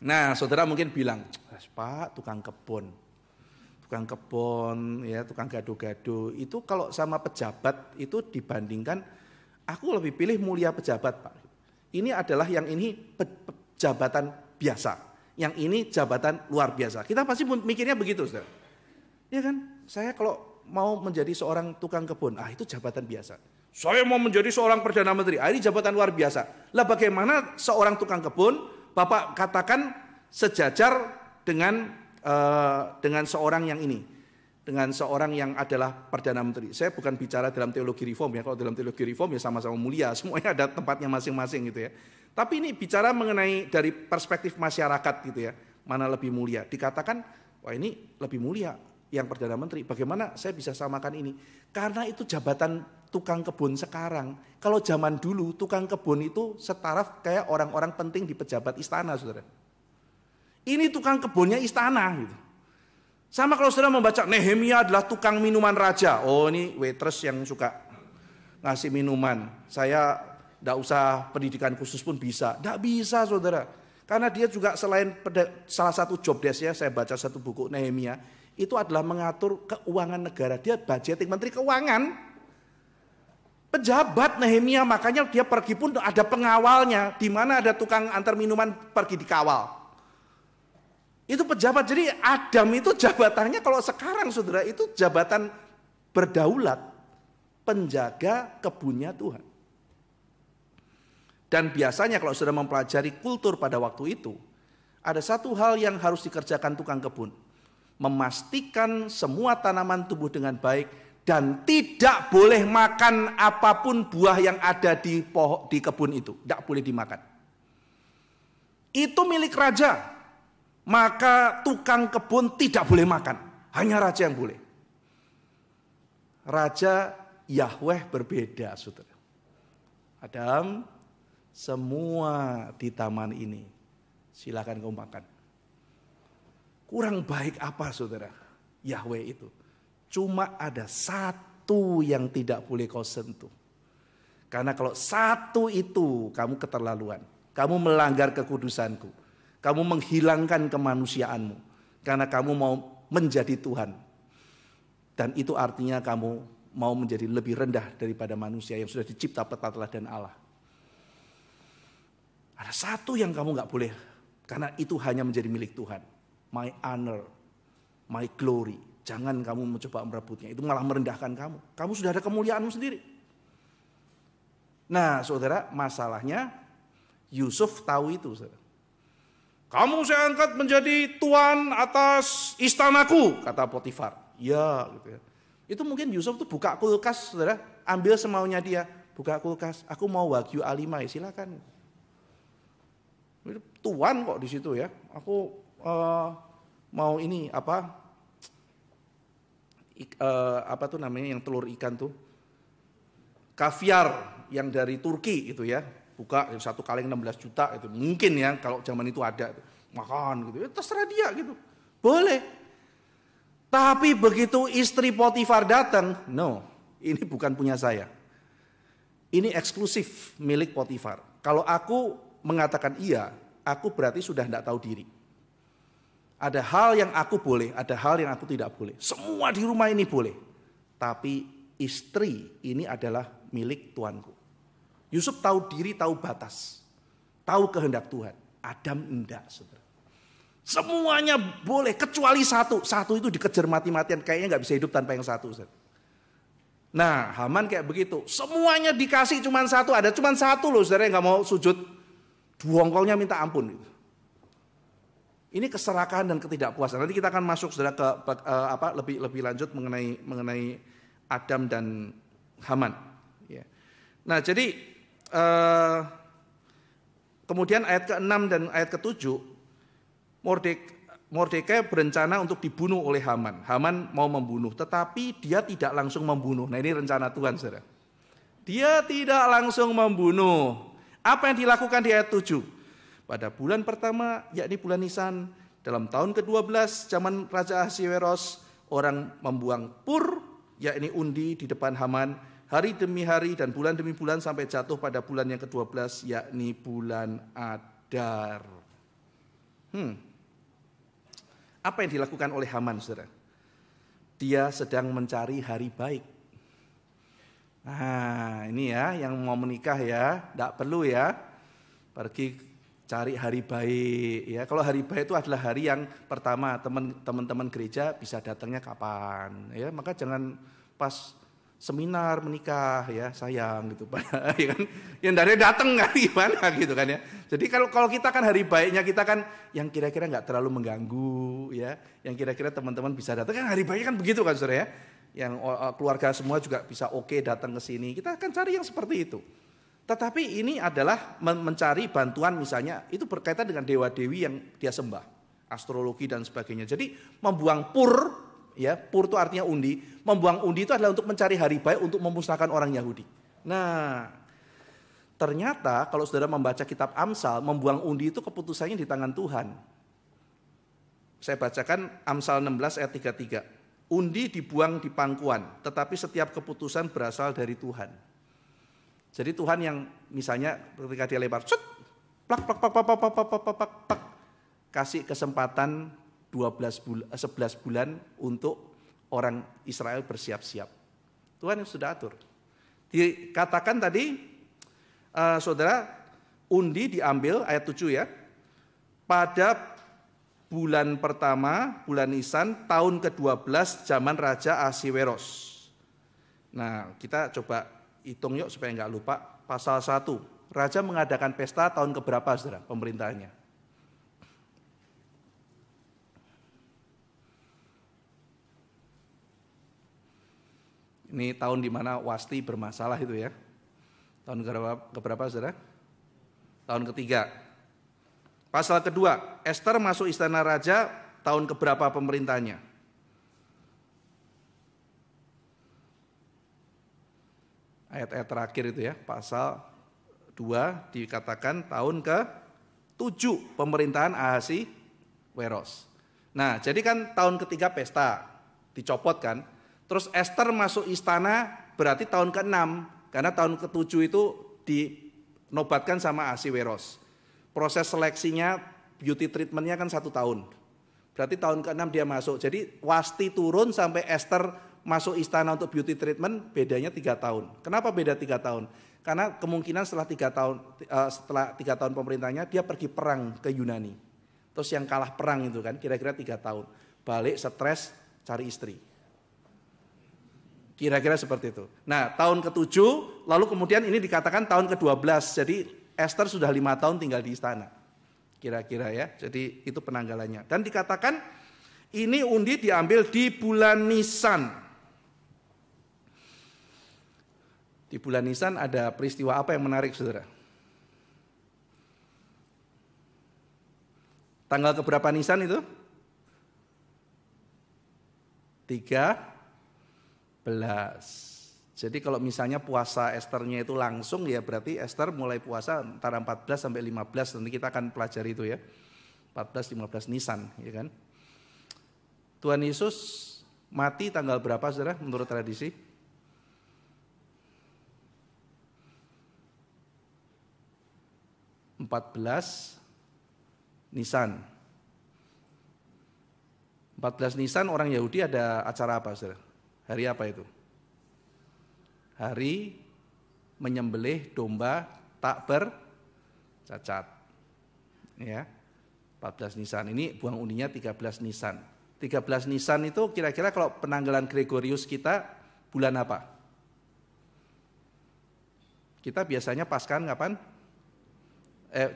Nah saudara mungkin bilang, Pak tukang kebun ya, tukang gado-gado itu kalau sama pejabat itu dibandingkan, aku lebih pilih mulia pejabat Pak. Ini adalah yang ini jabatan biasa, yang ini jabatan luar biasa. Kita pasti mikirnya begitu saudara. Ya kan, saya kalau mau menjadi seorang tukang kebun, itu jabatan biasa. Saya mau menjadi seorang Perdana Menteri, ini jabatan luar biasa. Lah bagaimana seorang tukang kebun, Bapak katakan sejajar dengan seorang yang ini, dengan seorang yang adalah Perdana Menteri. Saya bukan bicara dalam teologi reform ya, kalau dalam teologi reform ya sama-sama mulia, semuanya ada tempatnya masing-masing gitu ya. Tapi ini bicara mengenai dari perspektif masyarakat gitu ya, mana lebih mulia. Dikatakan Wah ini lebih mulia yang Perdana Menteri. Bagaimana saya bisa samakan ini? Karena itu jabatan tukang kebun sekarang. Kalau zaman dulu tukang kebun itu setaraf kayak orang-orang penting di pejabat istana, saudara. Ini tukang kebunnya istana gitu. Sama kalau saudara membaca Nehemia adalah tukang minuman raja. Oh ini waitress yang suka ngasih minuman. Saya tidak usah pendidikan khusus pun bisa. Tidak bisa saudara. Karena dia juga selain salah satu job desk-nya, saya baca satu buku Nehemia, itu adalah mengatur keuangan negara. Dia budgeting, menteri keuangan. Pejabat Nehemia, makanya dia pergi pun ada pengawalnya. Di mana ada tukang antar minuman pergi dikawal. Itu pejabat, jadi Adam itu jabatannya kalau sekarang saudara itu jabatan berdaulat. Penjaga kebunnya Tuhan. Dan biasanya kalau sudah mempelajari kultur pada waktu itu, ada satu hal yang harus dikerjakan tukang kebun. Memastikan semua tanaman tumbuh dengan baik dan tidak boleh makan apapun buah yang ada di kebun itu. Tidak boleh dimakan. Itu milik raja. Maka tukang kebun tidak boleh makan. Hanya raja yang boleh. Raja Yahweh berbeda, saudara. Adam, semua di taman ini silakan kau makan. Kurang baik apa saudara? Yahweh itu. Cuma ada satu yang tidak boleh kau sentuh. Karena kalau satu itu kamu keterlaluan. Kamu melanggar kekudusanku. Kamu menghilangkan kemanusiaanmu. Karena kamu mau menjadi Tuhan. Dan itu artinya kamu mau menjadi lebih rendah daripada manusia yang sudah dicipta teladan Allah. Ada satu yang kamu gak boleh, karena itu hanya menjadi milik Tuhan. My honor, my glory. Jangan kamu mencoba merebutnya, itu malah merendahkan kamu. Kamu sudah ada kemuliaanmu sendiri. Nah saudara, masalahnya Yusuf tahu itu. Saudara. Kamu saya angkat menjadi tuan atas istanaku, kata Potifar. Ya, gitu ya. Itu mungkin Yusuf tuh buka kulkas, saudara, ambil semaunya dia. Buka kulkas, aku mau Wagyu A5 ya silakan. Tuan kok di situ ya. Aku mau ini apa tuh namanya yang telur ikan tuh. Kaviar yang dari Turki itu ya. Buka satu kaleng 16 juta itu. Mungkin ya kalau zaman itu ada makan gitu. Ya, terserah dia gitu. Boleh. Tapi begitu istri Potifar datang, no, ini bukan punya saya. Ini eksklusif milik Potifar. Kalau aku mengatakan iya, aku berarti sudah tidak tahu diri. Ada hal yang aku boleh, ada hal yang aku tidak boleh. Semua di rumah ini boleh. Tapi istri ini adalah milik tuanku. Yusuf tahu diri, tahu batas. Tahu kehendak Tuhan. Adam enggak, saudara. Semuanya boleh, kecuali satu. Satu itu dikejar mati-matian. Kayaknya nggak bisa hidup tanpa yang satu, saudara. Nah, Haman kayak begitu. Semuanya dikasih cuma satu. Ada cuma satu loh, saudara yang nggak mau sujud. Dongkolnya minta ampun. Ini keserakahan dan ketidakpuasan. Nanti kita akan masuk saudara ke lebih lanjut mengenai Adam dan Haman. Ya. Nah jadi kemudian ayat ke-6 dan ayat ke-7 Mordekai berencana untuk dibunuh oleh Haman. Haman mau membunuh, tetapi dia tidak langsung membunuh. Nah ini rencana Tuhan, saudara. Dia tidak langsung membunuh. Apa yang dilakukan di ayat 7? Pada bulan pertama, yakni bulan Nisan, dalam tahun ke-12 zaman Raja Ahasiweros, orang membuang pur, yakni undi di depan Haman, hari demi hari dan bulan demi bulan sampai jatuh pada bulan yang ke-12, yakni bulan Adar. Apa yang dilakukan oleh Haman, saudara? Dia sedang mencari hari baik. Nah ini ya yang mau menikah ya, tidak perlu ya pergi cari hari baik ya. Kalau hari baik itu adalah hari yang pertama teman-teman gereja bisa datangnya kapan ya. Maka jangan pas seminar menikah ya sayang gitu ya kan. Yang dari datang kan gimana gitu kan ya. Jadi kalau kita kan hari baiknya kita kan yang kira-kira nggak terlalu mengganggu ya. Yang kira-kira teman-teman bisa datang kan hari baiknya kan begitu kan saudara ya. Yang keluarga semua juga bisa oke datang ke sini. Kita akan cari yang seperti itu. Tetapi ini adalah mencari bantuan misalnya itu berkaitan dengan dewa-dewi yang dia sembah. astrologi dan sebagainya. Jadi membuang pur, ya pur itu artinya undi, membuang undi itu adalah untuk mencari hari baik untuk memusnahkan orang Yahudi. Nah, ternyata kalau saudara membaca kitab Amsal, membuang undi itu keputusannya di tangan Tuhan. Saya bacakan Amsal 16 ayat 33. Undi dibuang di pangkuan, tetapi setiap keputusan berasal dari Tuhan. Jadi Tuhan yang misalnya ketika dia lempar, plak, kasih kesempatan 11 bulan untuk orang Israel bersiap-siap. Tuhan yang sudah atur. Dikatakan tadi, saudara, undi diambil ayat 7 ya, pada bulan pertama, bulan Nisan, tahun ke-12 zaman Raja Ahasiweros. Nah, kita coba hitung yuk supaya nggak lupa. Pasal 1, Raja mengadakan pesta tahun keberapa, saudara, pemerintahannya? Ini tahun di mana Wasti bermasalah itu ya. Tahun keberapa, saudara? Tahun ketiga. Pasal kedua, Ester masuk istana raja tahun keberapa pemerintahnya? Ayat-ayat terakhir itu ya, pasal 2 dikatakan tahun ke-7 pemerintahan Ahasiweros. Nah, jadi kan tahun ketiga pesta, dicopot kan. Terus Ester masuk istana berarti tahun ke-6, karena tahun ke-7 itu dinobatkan sama Ahasiweros. Proses seleksinya, beauty treatmentnya kan 1 tahun. Berarti tahun ke-6 dia masuk. Jadi Wasti turun sampai Ester masuk istana untuk beauty treatment bedanya 3 tahun. Kenapa beda 3 tahun? Karena kemungkinan setelah 3 tahun pemerintahnya dia pergi perang ke Yunani. Terus yang kalah perang itu kan kira-kira 3 tahun. Balik stres cari istri. Kira-kira seperti itu. Nah, tahun ke-7 lalu kemudian ini dikatakan tahun ke-12. Jadi Ester sudah 5 tahun tinggal di istana. Kira-kira ya. Jadi itu penanggalannya. Dan dikatakan ini undi diambil di bulan Nisan. Di bulan Nisan ada peristiwa apa yang menarik, saudara? Tanggal keberapa Nisan itu? 13. Jadi kalau misalnya puasa Esternya itu langsung ya berarti Ester mulai puasa antara 14 sampai 15. Nanti kita akan pelajari itu ya. 14-15 Nisan, ya kan? Tuhan Yesus mati tanggal berapa, saudara, menurut tradisi? 14 Nisan. 14 Nisan orang Yahudi ada acara apa, saudara? Hari apa itu? Hari menyembelih domba tak bercacat. Ya. 14 Nisan. Ini buang undinya 13 Nisan. 13 Nisan itu kira-kira kalau penanggalan Gregorius kita bulan apa? Kita biasanya Paskahan kapan?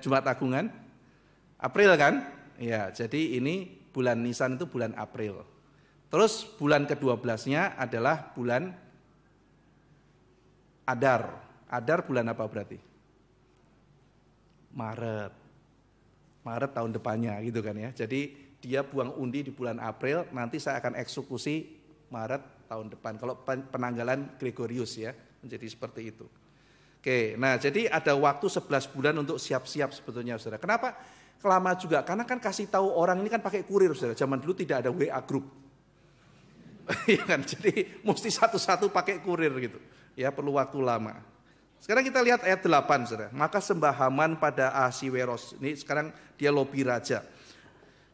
Jumat Agungan? April kan? Ya, jadi ini bulan Nisan itu bulan April. Terus bulan ke-12-nya adalah bulan Adar. Adar bulan apa berarti? Maret. Maret tahun depannya gitu kan ya. Jadi dia buang undi di bulan April, nanti saya akan eksekusi Maret tahun depan. Kalau penanggalan Gregorius ya, menjadi seperti itu. Oke, nah jadi ada waktu 11 bulan untuk siap-siap sebetulnya, saudara. Kenapa? Lama juga, karena kan kasih tahu orang ini kan pakai kurir, saudara. Zaman dulu tidak ada WA group. Ya kan, jadi mesti satu-satu pakai kurir gitu. Ya perlu waktu lama. Sekarang kita lihat ayat 8, saudara. Maka sembah Haman pada Ahasiweros. Ini sekarang dia lobi raja.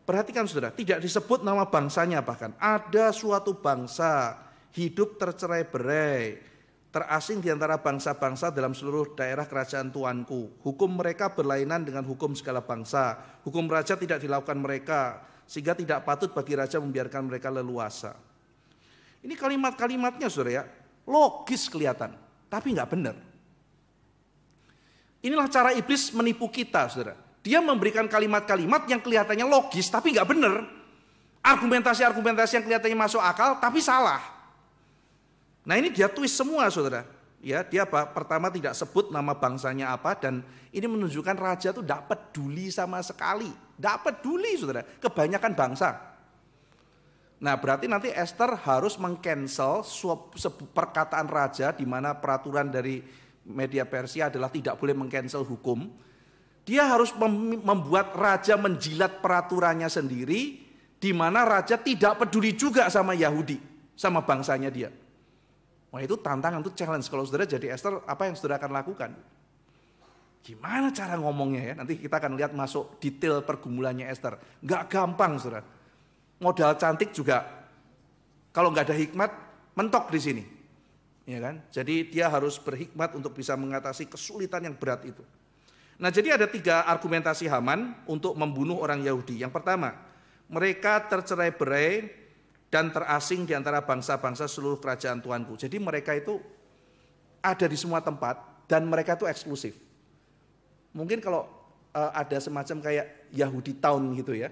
Perhatikan, saudara, tidak disebut nama bangsanya bahkan. Ada suatu bangsa hidup tercerai-berai, terasing di antara bangsa-bangsa dalam seluruh daerah kerajaan tuanku. Hukum mereka berlainan dengan hukum segala bangsa. Hukum raja tidak dilakukan mereka, sehingga tidak patut bagi raja membiarkan mereka leluasa. Ini kalimat-kalimatnya, saudara ya, logis kelihatan, tapi nggak benar. Inilah cara iblis menipu kita, saudara. Dia memberikan kalimat-kalimat yang kelihatannya logis, tapi nggak benar. Argumentasi-argumentasi yang kelihatannya masuk akal, tapi salah. Nah ini dia twist semua, saudara. Ya, dia pertama tidak sebut nama bangsanya apa, dan ini menunjukkan raja itu tidak peduli sama sekali Tidak peduli saudara, kebanyakan bangsa. Nah berarti nanti Esther harus meng-cancel perkataan raja di mana peraturan dari media Persia adalah tidak boleh meng-cancel hukum. Dia harus membuat raja menjilat peraturannya sendiri, di mana raja tidak peduli juga sama Yahudi, sama bangsanya dia. Wah itu tantangan, itu challenge. Kalau saudara jadi Esther, apa yang saudara akan lakukan? Gimana cara ngomongnya ya? Nanti kita akan lihat masuk detail pergumulannya Esther. Gak gampang saudara. Modal cantik juga, kalau nggak ada hikmat, mentok di sini. Ya kan? Jadi dia harus berhikmat untuk bisa mengatasi kesulitan yang berat itu. Nah jadi ada 3 argumentasi Haman untuk membunuh orang Yahudi. Yang pertama, mereka tercerai-berai dan terasing di antara bangsa-bangsa seluruh kerajaan Tuanku. Jadi mereka itu ada di semua tempat dan mereka itu eksklusif. Mungkin kalau ada semacam kayak Yahudi Town gitu ya,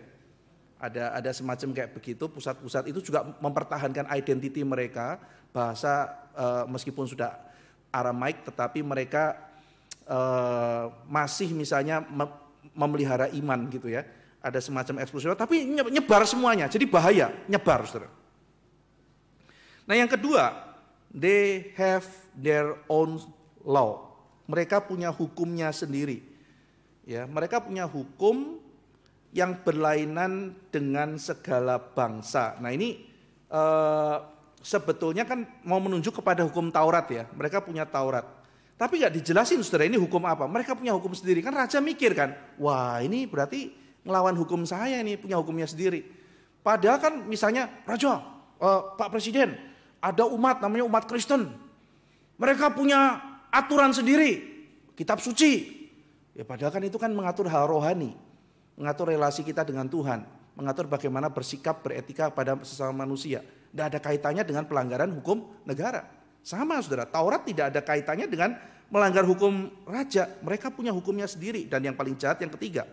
ada semacam kayak begitu, pusat-pusat itu juga mempertahankan identiti mereka, bahasa meskipun sudah Aramaik, tetapi mereka masih misalnya memelihara iman gitu ya, ada semacam eksklusif, tapi nyebar semuanya, jadi bahaya, nyebar saudara. Nah yang kedua, they have their own law, mereka punya hukumnya sendiri. Ya, mereka punya hukum yang berlainan dengan segala bangsa. Nah ini sebetulnya kan mau menunjuk kepada hukum Taurat ya. Mereka punya Taurat. Tapi nggak dijelasin saudara ini hukum apa. Mereka punya hukum sendiri. Kan raja mikir kan, wah ini berarti ngelawan hukum saya ini, punya hukumnya sendiri. Padahal kan misalnya raja, Pak Presiden, ada umat namanya umat Kristen. Mereka punya aturan sendiri, kitab suci. Ya padahal kan itu kan mengatur hal rohani, mengatur relasi kita dengan Tuhan, mengatur bagaimana bersikap, beretika pada sesama manusia. Tidak ada kaitannya dengan pelanggaran hukum negara. Sama saudara, Taurat tidak ada kaitannya dengan melanggar hukum raja. Mereka punya hukumnya sendiri. Dan yang paling jahat yang ketiga,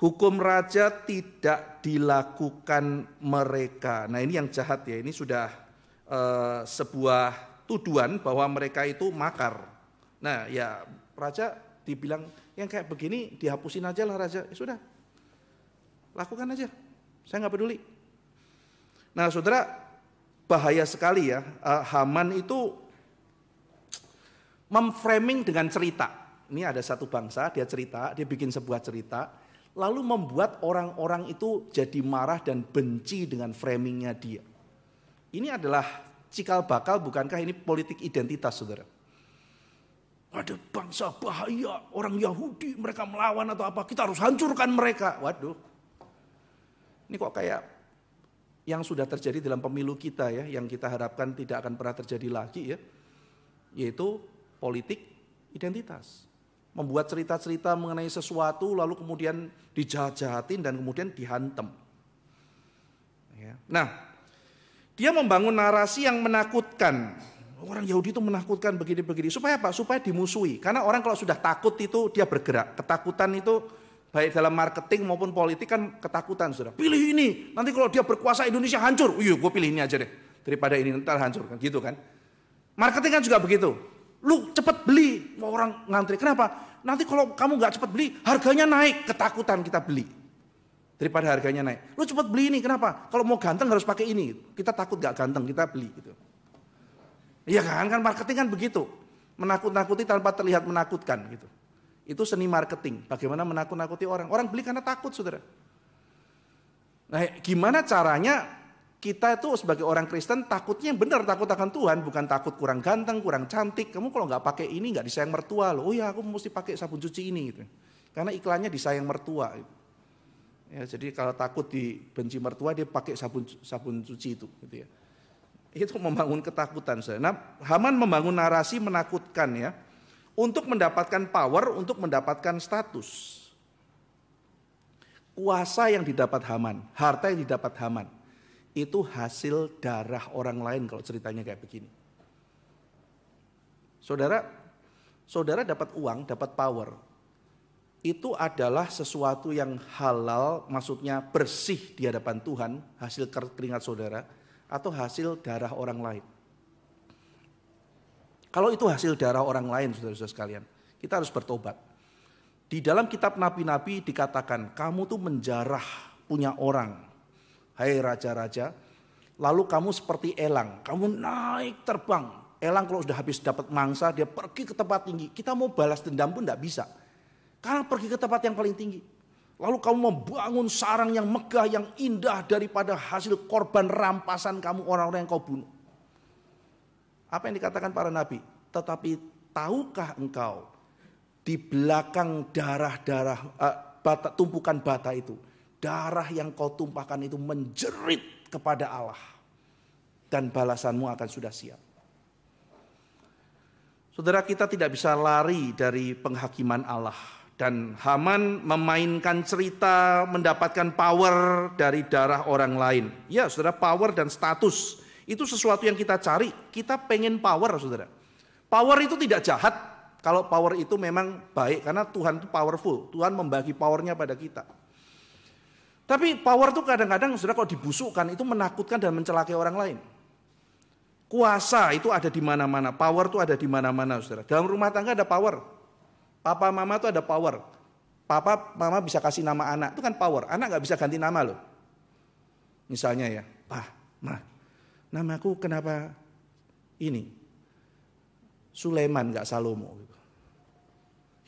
hukum raja tidak dilakukan mereka. Nah ini yang jahat ya, ini sudah sebuah tuduhan bahwa mereka itu makar. Nah ya raja dibilang yang kayak begini dihapusin aja lah raja, ya sudah lakukan aja, saya nggak peduli. Nah saudara, bahaya sekali ya, Haman itu memframing dengan cerita. Ini ada satu bangsa, dia cerita, dia bikin sebuah cerita, lalu membuat orang-orang itu jadi marah dan benci dengan framingnya dia. Ini adalah cikal bakal, bukankah ini politik identitas saudara? Ada bangsa bahaya, orang Yahudi, mereka melawan atau apa, kita harus hancurkan mereka. Waduh, ini kok kayak yang sudah terjadi dalam pemilu kita ya, yang kita harapkan tidak akan pernah terjadi lagi ya, yaitu politik identitas. Membuat cerita-cerita mengenai sesuatu lalu kemudian dijahat-jahatin dan kemudian dihantam. Ya. Nah, dia membangun narasi yang menakutkan. Orang Yahudi itu menakutkan begini-begini. Supaya apa? Supaya dimusuhi. Karena orang kalau sudah takut itu dia bergerak. Ketakutan itu baik dalam marketing maupun politik kan ketakutan saudara. Pilih ini, nanti kalau dia berkuasa Indonesia hancur. Iya gue pilih ini aja deh. Daripada ini ntar hancur kan gitu kan. Marketing kan juga begitu. Lu cepet beli, mau orang ngantri. Kenapa? Nanti kalau kamu gak cepet beli, harganya naik. Ketakutan kita beli. Daripada harganya naik. Lu cepet beli ini, kenapa? Kalau mau ganteng harus pakai ini. Kita takut gak ganteng, kita beli gitu. Iya kan marketing kan begitu. Menakut-nakuti tanpa terlihat menakutkan gitu. Itu seni marketing. Bagaimana menakut-nakuti orang. Orang beli karena takut saudara. Nah gimana caranya kita itu sebagai orang Kristen takutnya yang benar, takut akan Tuhan. Bukan takut kurang ganteng, kurang cantik. Kamu kalau gak pakai ini gak disayang mertua loh. Oh ya aku mesti pakai sabun cuci ini gitu. Karena iklannya disayang mertua gitu. Ya, jadi kalau takut dibenci mertua dia pakai sabun cuci itu gitu ya. Itu membangun ketakutan. Nah, Haman membangun narasi menakutkan ya, untuk mendapatkan power, untuk mendapatkan status. Kuasa yang didapat Haman, harta yang didapat Haman, itu hasil darah orang lain kalau ceritanya kayak begini. Saudara dapat uang, dapat power, itu adalah sesuatu yang halal, maksudnya bersih di hadapan Tuhan, hasil keringat saudara, atau hasil darah orang lain. Kalau itu hasil darah orang lain saudara-saudara sekalian, kita harus bertobat. Di dalam kitab nabi-nabi dikatakan, kamu tuh menjarah punya orang. Hai raja-raja, lalu kamu seperti elang, kamu naik terbang. Elang kalau sudah habis dapat mangsa, dia pergi ke tempat tinggi. Kita mau balas dendam pun tidak bisa. Karena pergi ke tempat yang paling tinggi. Lalu kamu membangun sarang yang megah, yang indah daripada hasil korban rampasan kamu orang-orang yang kau bunuh. Apa yang dikatakan para nabi? Tetapi tahukah engkau, di belakang darah-darah tumpukan bata itu, darah yang kau tumpahkan itu menjerit kepada Allah. Dan balasanmu akan sudah siap. Saudara, kita tidak bisa lari dari penghakiman Allah. Dan Haman memainkan cerita mendapatkan power dari darah orang lain. Ya saudara, power dan status itu sesuatu yang kita cari. Kita pengen power saudara. Power itu tidak jahat. Kalau power itu memang baik, karena Tuhan itu powerful. Tuhan membagi powernya pada kita. Tapi power itu kadang-kadang saudara kalau dibusukkan itu menakutkan dan mencelakai orang lain. Kuasa itu ada di mana-mana, power itu ada di mana-mana saudara. Dalam rumah tangga ada power. Papa mama itu ada power. Papa mama bisa kasih nama anak, itu kan power. Anak gak bisa ganti nama loh. Misalnya ya, Pak, Ma, namaku kenapa ini? Sulaiman gak Salomo gitu.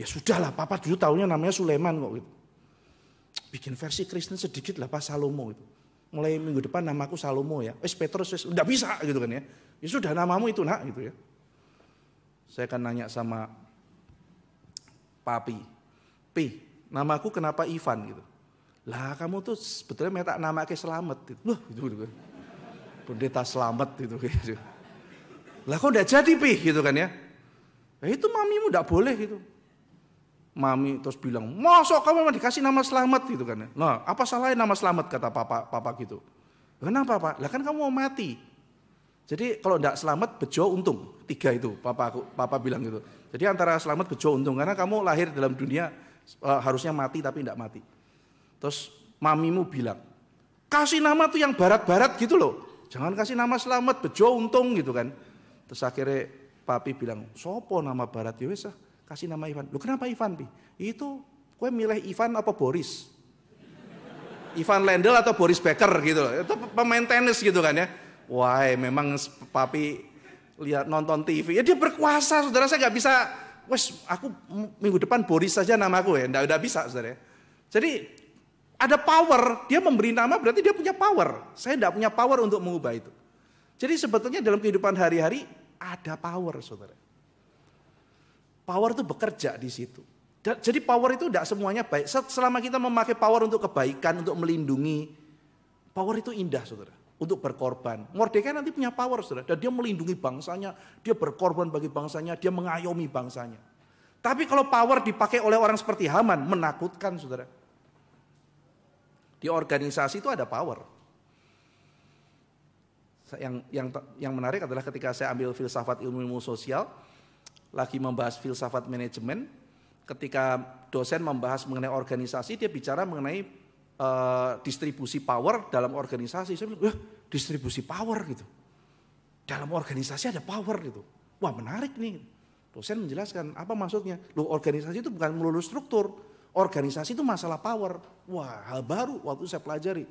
Ya sudahlah, Papa dulu tahunya namanya Sulaiman kok gitu. Bikin versi Kristen sedikit lah Pak Salomo gitu. Mulai minggu depan namaku Salomo ya. Petrus udah bisa gitu kan ya. Ya sudah namamu itu nak gitu ya. Saya akan nanya sama Papi. Pi, namaku kenapa Ivan gitu. Lah kamu tuh sebetulnya minta nama ke Selamat gitu. Loh gitu kan. Pendeta Selamat gitu. Lah kok udah jadi Pi gitu kan ya. Ya itu mamimu enggak boleh gitu. Mami terus bilang, "Masa kamu memang dikasih nama Selamat gitu kan ya." Nah, apa salahnya nama Selamat kata papa gitu. Kenapa Pak? Lah kan kamu mau mati. Jadi kalau enggak selamat bejo untung. 3 itu papa bilang gitu. Jadi antara selamat bejo untung karena kamu lahir dalam dunia harusnya mati tapi enggak mati. Terus mamimu bilang, "Kasih nama tuh yang barat-barat gitu loh. Jangan kasih nama Selamat bejo untung gitu kan." Terus akhirnya papi bilang, "Sopo nama barat ya wis kasih nama Ivan." Loh kenapa Ivan Pi? Itu gue milih Ivan apa Boris? Ivan Lendl atau Boris Becker gitu loh. Itu pemain tenis gitu kan ya. Wah memang papi lihat nonton TV. Ya dia berkuasa saudara, saya gak bisa. Wes aku minggu depan Boris saja namaku ya. Nggak bisa saudara. Jadi ada power. Dia memberi nama berarti dia punya power. Saya gak punya power untuk mengubah itu. Jadi sebetulnya dalam kehidupan hari-hari ada power saudara. Power itu bekerja di situ. Jadi power itu tidak semuanya baik. Selama kita memakai power untuk kebaikan, untuk melindungi, power itu indah saudara. Untuk berkorban. Mordekai nanti punya power saudara. Dan dia melindungi bangsanya, dia berkorban bagi bangsanya, dia mengayomi bangsanya. Tapi kalau power dipakai oleh orang seperti Haman, menakutkan saudara. Di organisasi itu ada power. Yang menarik adalah ketika saya ambil filsafat ilmu sosial, lagi membahas filsafat manajemen, ketika dosen membahas mengenai organisasi, dia bicara mengenai distribusi power dalam organisasi. Saya bilang, distribusi power gitu. Dalam organisasi ada power gitu. Wah menarik nih. Dosen menjelaskan, apa maksudnya? Loh organisasi itu bukan melulu struktur. Organisasi itu masalah power. Wah hal baru waktu saya pelajari.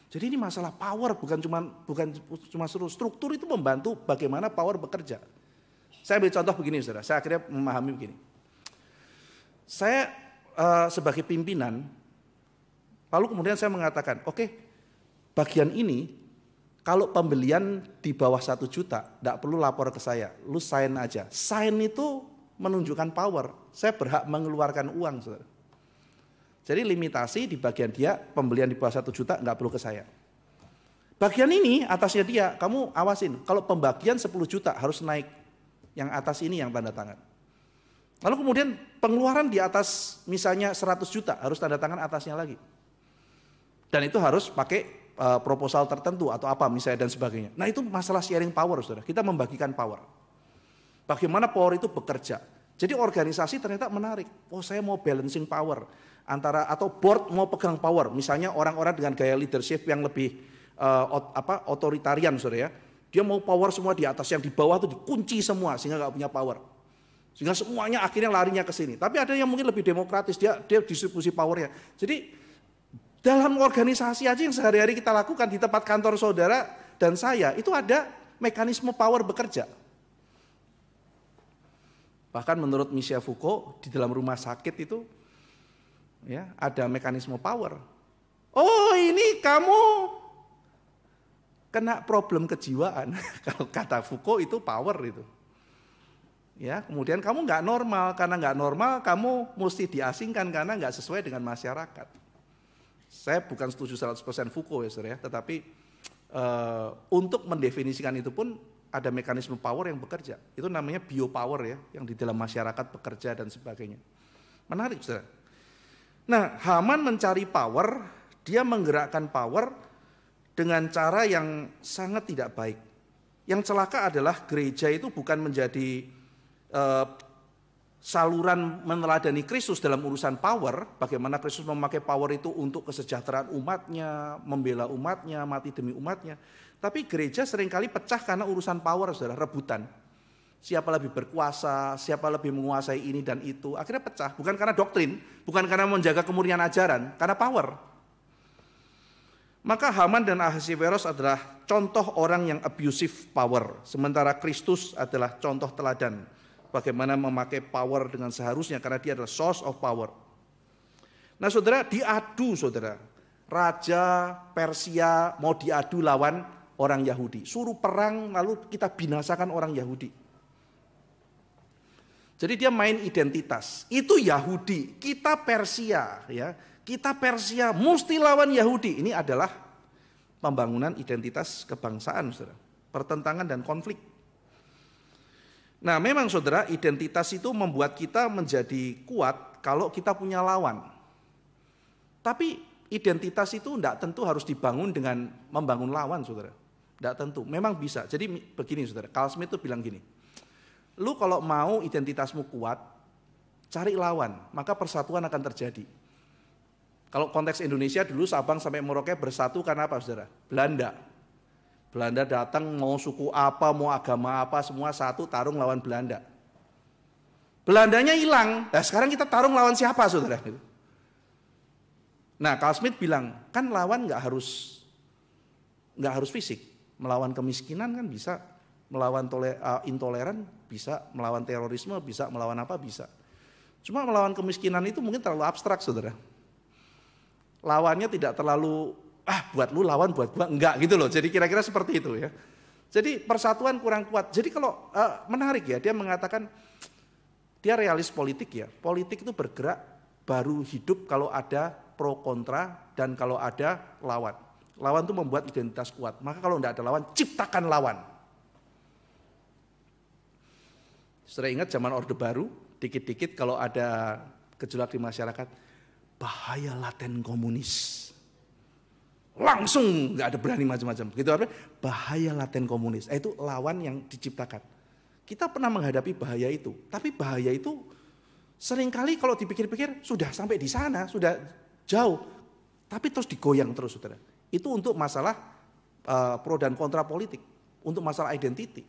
Jadi ini masalah power, bukan cuma struktur itu membantu bagaimana power bekerja. Saya ambil contoh begini saudara, saya akhirnya memahami begini. Saya sebagai pimpinan, lalu kemudian saya mengatakan, oke, bagian ini kalau pembelian di bawah 1 juta, tidak perlu lapor ke saya, lu sign aja. Sign itu menunjukkan power, saya berhak mengeluarkan uang saudara. Jadi limitasi di bagian dia, pembelian di bawah 1 juta nggak perlu ke saya. Bagian ini atasnya dia, kamu awasin, kalau pembagian 10 juta harus naik. Yang atas ini yang tanda tangan. Lalu kemudian pengeluaran di atas misalnya 100 juta harus tanda tangan atasnya lagi. Dan itu harus pakai proposal tertentu atau apa misalnya dan sebagainya. Nah itu masalah sharing power saudara, kita membagikan power. Bagaimana power itu bekerja. Jadi organisasi ternyata menarik. Oh saya mau balancing power. Atau board mau pegang power. Misalnya orang-orang dengan gaya leadership yang lebih otoritarian saudara ya. Dia mau power semua di atas, yang di bawah itu dikunci semua sehingga gak punya power. Sehingga semuanya akhirnya larinya ke sini. Tapi ada yang mungkin lebih demokratis, dia distribusi powernya. Jadi dalam organisasi aja yang sehari-hari kita lakukan di tempat kantor saudara dan saya, itu ada mekanisme power bekerja. Bahkan menurut Michel Foucault, di dalam rumah sakit itu ya ada mekanisme power. Oh, ini kamu kena problem kejiwaan. Kalau kata Foucault itu power itu. Ya, kemudian kamu nggak normal, karena nggak normal kamu mesti diasingkan karena nggak sesuai dengan masyarakat. Saya bukan setuju 100% Foucault ya saudara, tetapi untuk mendefinisikan itu pun ada mekanisme power yang bekerja. Itu namanya biopower ya, yang di dalam masyarakat bekerja dan sebagainya. Menarik saudara. Nah, Haman mencari power, dia menggerakkan power dengan cara yang sangat tidak baik. Yang celaka adalah gereja itu bukan menjadi saluran meneladani Kristus dalam urusan power, bagaimana Kristus memakai power itu untuk kesejahteraan umatnya, membela umatnya, mati demi umatnya. Tapi gereja seringkali pecah karena urusan power, saudara, rebutan. Siapa lebih berkuasa, siapa lebih menguasai ini dan itu, akhirnya pecah. Bukan karena doktrin, bukan karena menjaga kemurnian ajaran, karena power. Maka Haman dan Ahasiveros adalah contoh orang yang abusive power, sementara Kristus adalah contoh teladan bagaimana memakai power dengan seharusnya karena dia adalah source of power. Nah saudara, diadu saudara. Raja Persia mau diadu lawan orang Yahudi. Suruh perang lalu kita binasakan orang Yahudi. Jadi dia main identitas. Itu Yahudi, kita Persia ya. Kita Persia mesti lawan Yahudi. Ini adalah pembangunan identitas kebangsaan saudara. Pertentangan dan konflik. Nah memang saudara, identitas itu membuat kita menjadi kuat kalau kita punya lawan. Tapi identitas itu tidak tentu harus dibangun dengan membangun lawan saudara. Tidak tentu, memang bisa. Jadi begini saudara, Carl Smith itu bilang gini, lu kalau mau identitasmu kuat, cari lawan, maka persatuan akan terjadi. Kalau konteks Indonesia dulu Sabang sampai Merauke bersatu karena apa saudara? Belanda. Belanda datang mau suku apa, mau agama apa, semua satu tarung lawan Belanda. Belandanya hilang, nah sekarang kita tarung lawan siapa saudara? Nah Carl Smith bilang, kan lawan nggak harus fisik. Melawan kemiskinan kan bisa, melawan intoleran bisa, melawan terorisme bisa, melawan apa bisa. Cuma melawan kemiskinan itu mungkin terlalu abstrak saudara. Lawannya tidak terlalu buat lu lawan buat gua enggak gitu loh. Jadi kira-kira seperti itu ya. Jadi persatuan kurang kuat. Jadi kalau menarik ya, dia mengatakan dia realis politik ya. Politik itu bergerak baru hidup kalau ada pro kontra dan kalau ada lawan. Lawan itu membuat identitas kuat. Maka kalau enggak ada lawan, ciptakan lawan. Sudah ingat zaman Orde Baru, dikit-dikit kalau ada gejolak di masyarakat, bahaya laten komunis. Langsung nggak ada berani macam-macam. Gitu apa? Bahaya laten komunis. Itu lawan yang diciptakan. Kita pernah menghadapi bahaya itu, tapi bahaya itu seringkali kalau dipikir-pikir sudah sampai di sana, sudah jauh, tapi terus digoyang terus, saudara. Itu untuk masalah pro dan kontra politik, untuk masalah identity.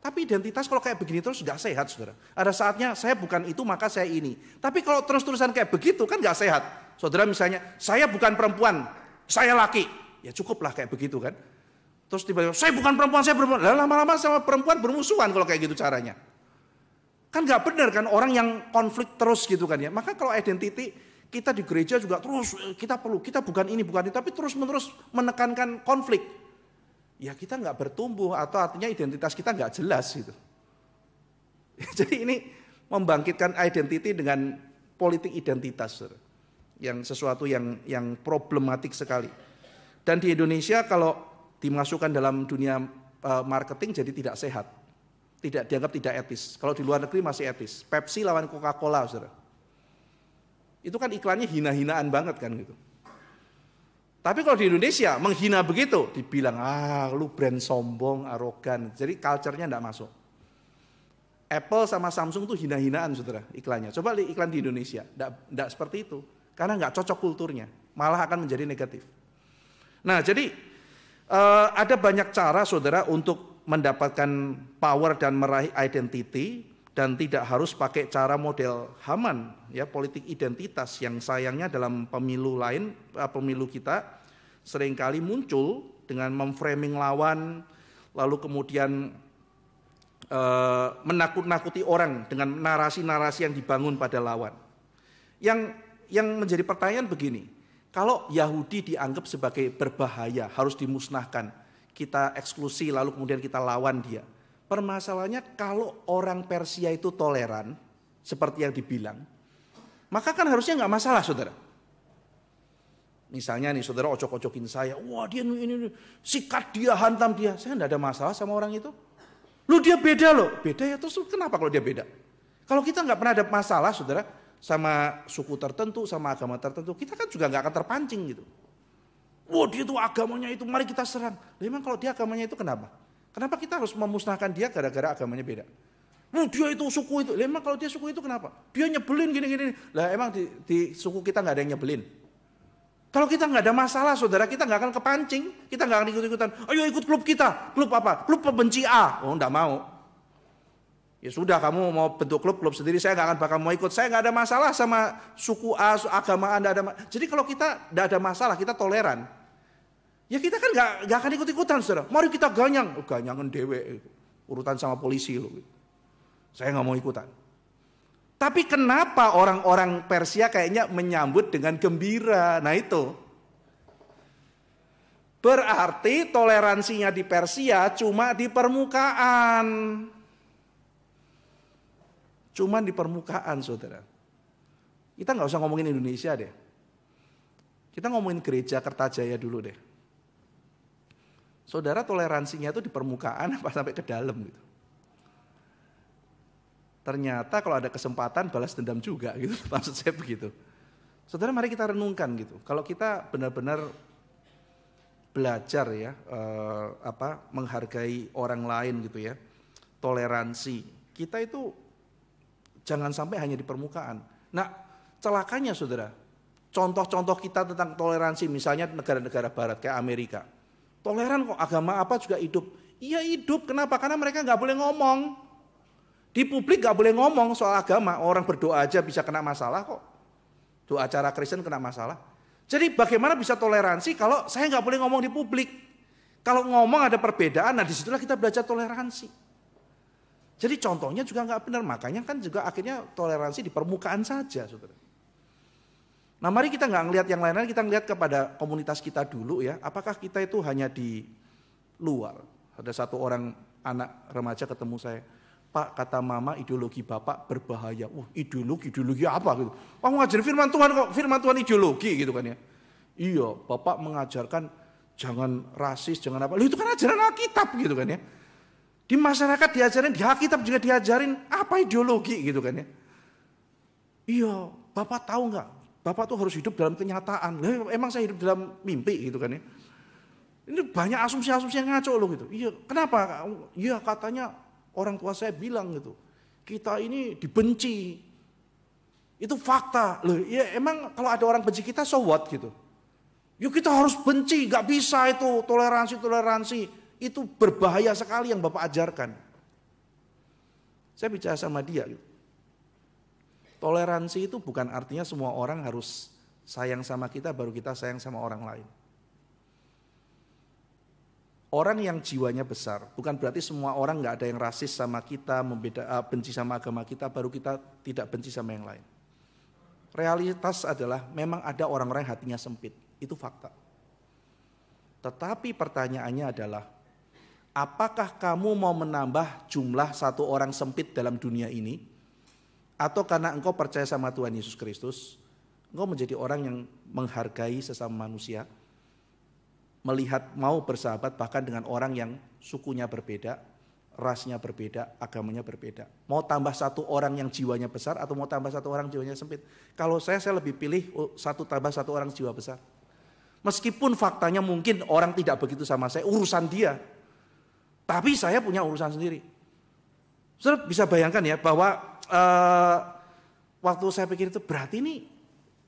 Tapi identitas kalau kayak begini terus nggak sehat, saudara. Ada saatnya saya bukan itu maka saya ini. Tapi kalau terus-terusan kayak begitu kan nggak sehat, saudara. Misalnya saya bukan perempuan, saya laki, ya cukuplah kayak begitu kan. Terus tiba-tiba saya bukan perempuan, saya perempuan. Lalu lama-lama sama perempuan bermusuhan kalau kayak gitu caranya. Kan nggak benar kan, orang yang konflik terus gitu kan ya. Maka kalau identity kita di gereja juga terus kita bukan ini bukan itu, tapi terus-menerus menekankan konflik. Ya kita nggak bertumbuh atau artinya identitas kita nggak jelas gitu. Jadi ini membangkitkan identity dengan politik identitas, yang sesuatu yang problematik sekali. Dan di Indonesia kalau dimasukkan dalam dunia marketing jadi tidak sehat, tidak dianggap tidak etis. Kalau di luar negeri masih etis. Pepsi lawan Coca-Cola, saudara. Itu kan iklannya hina-hinaan banget kan gitu. Tapi kalau di Indonesia menghina begitu, dibilang lu brand sombong, arogan. Jadi culture-nya enggak masuk. Apple sama Samsung tuh hina-hinaan, saudara, iklannya. Coba lihat iklan di Indonesia, enggak seperti itu. Karena enggak cocok kulturnya, malah akan menjadi negatif. Nah, jadi ada banyak cara, saudara, untuk mendapatkan power dan meraih identity. dan tidak harus pakai cara model Haman, ya, politik identitas yang sayangnya dalam pemilu lain, pemilu kita seringkali muncul dengan memframing lawan, lalu kemudian menakut-nakuti orang dengan narasi-narasi yang dibangun pada lawan. Yang menjadi pertanyaan begini, kalau Yahudi dianggap sebagai berbahaya, harus dimusnahkan, kita eksklusi lalu kemudian kita lawan dia. Permasalahannya kalau orang Persia itu toleran, seperti yang dibilang, maka kan harusnya nggak masalah, saudara. Misalnya nih, saudara ocok-ocokin saya, wah dia ini, sikat dia, hantam dia. Saya nggak ada masalah sama orang itu. Lu dia beda loh, beda ya, terus kenapa kalau dia beda? Kalau kita nggak pernah ada masalah, saudara, sama suku tertentu, sama agama tertentu, kita kan juga nggak akan terpancing gitu. Wah dia tuh agamanya itu, mari kita serang. Memang kalau dia agamanya itu kenapa? Kenapa kita harus memusnahkan dia gara-gara agamanya beda? Dia itu suku itu, emang kalau dia suku itu kenapa? Dia nyebelin gini-gini. Lah emang di suku kita nggak ada yang nyebelin. Kalau kita nggak ada masalah, saudara, kita nggak akan kepancing, kita nggak akan ikut-ikutan. Ayo ikut klub kita, klub apa? Klub pembenci A. Oh, nggak mau. Ya sudah, kamu mau bentuk klub sendiri, saya nggak akan bakal mau ikut. Saya nggak ada masalah sama suku A, agama A, nggak ada. Jadi kalau kita nggak ada masalah, kita toleran. Ya kita kan nggak akan ikut-ikutan, saudara. Mari kita ganyang, ganyangan dewe, urutan sama polisi loh. Saya nggak mau ikutan. Tapi kenapa orang-orang Persia kayaknya menyambut dengan gembira? Nah itu. Berarti toleransinya di Persia cuma di permukaan. Cuma di permukaan, saudara. Kita nggak usah ngomongin Indonesia deh. Kita ngomongin gereja Kertajaya dulu deh. Saudara, toleransinya itu di permukaan apa sampai ke dalam gitu. Ternyata kalau ada kesempatan balas dendam juga gitu, maksud saya begitu. Saudara, mari kita renungkan gitu. Kalau kita benar-benar belajar ya, menghargai orang lain gitu ya, toleransi, kita itu jangan sampai hanya di permukaan. Nah, celakanya saudara, contoh-contoh kita tentang toleransi, misalnya negara-negara Barat kayak Amerika, toleran kok, agama apa juga hidup. Iya hidup, kenapa? Karena mereka nggak boleh ngomong. Di publik gak boleh ngomong soal agama, orang berdoa aja bisa kena masalah kok. Doa acara Kristen kena masalah. Jadi bagaimana bisa toleransi kalau saya gak boleh ngomong di publik? Kalau ngomong ada perbedaan, nah disitulah kita belajar toleransi. Jadi contohnya juga gak benar, makanya kan juga akhirnya toleransi di permukaan saja, saudara. Nah mari kita gak ngelihat yang lain-lain, kita ngelihat kepada komunitas kita dulu ya. Apakah kita itu hanya di luar? Ada satu orang anak remaja ketemu saya. Pak, kata mama ideologi bapak berbahaya. Ideologi apa gitu. Kamu ngajarin firman Tuhan kok, firman Tuhan ideologi gitu kan ya. Iya, bapak mengajarkan jangan rasis, jangan apa. Loh itu kan ajaran Alkitab gitu kan ya. Di masyarakat diajarin, di Alkitab juga diajarin apa ideologi gitu kan ya. Iya, bapak tahu nggak? Bapak tuh harus hidup dalam kenyataan. Emang saya hidup dalam mimpi gitu kan ya. Ini banyak asumsi-asumsi yang ngaco loh gitu. Iya, kenapa? Iya katanya orang tua saya bilang gitu, kita ini dibenci, itu fakta. Loh, ya emang kalau ada orang benci kita, so what gitu. Yuk kita harus benci, gak bisa itu toleransi, itu berbahaya sekali yang Bapak ajarkan. Saya bicara sama dia gitu. Toleransi itu bukan artinya semua orang harus sayang sama kita baru kita sayang sama orang lain. Orang yang jiwanya besar, bukan berarti semua orang nggak ada yang rasis sama kita, benci sama agama kita, baru kita tidak benci sama yang lain. Realitas adalah memang ada orang-orang yang hatinya sempit, itu fakta. Tetapi pertanyaannya adalah, apakah kamu mau menambah jumlah satu orang sempit dalam dunia ini? Atau karena engkau percaya sama Tuhan Yesus Kristus, engkau menjadi orang yang menghargai sesama manusia, melihat mau bersahabat bahkan dengan orang yang sukunya berbeda, rasnya berbeda, agamanya berbeda. Mau tambah satu orang yang jiwanya besar atau mau tambah satu orang jiwanya sempit? Kalau saya lebih pilih tambah satu orang jiwa besar. Meskipun faktanya mungkin orang tidak begitu sama saya, urusan dia. Tapi saya punya urusan sendiri. Saudara bisa bayangkan ya bahwa waktu saya pikir itu berarti ini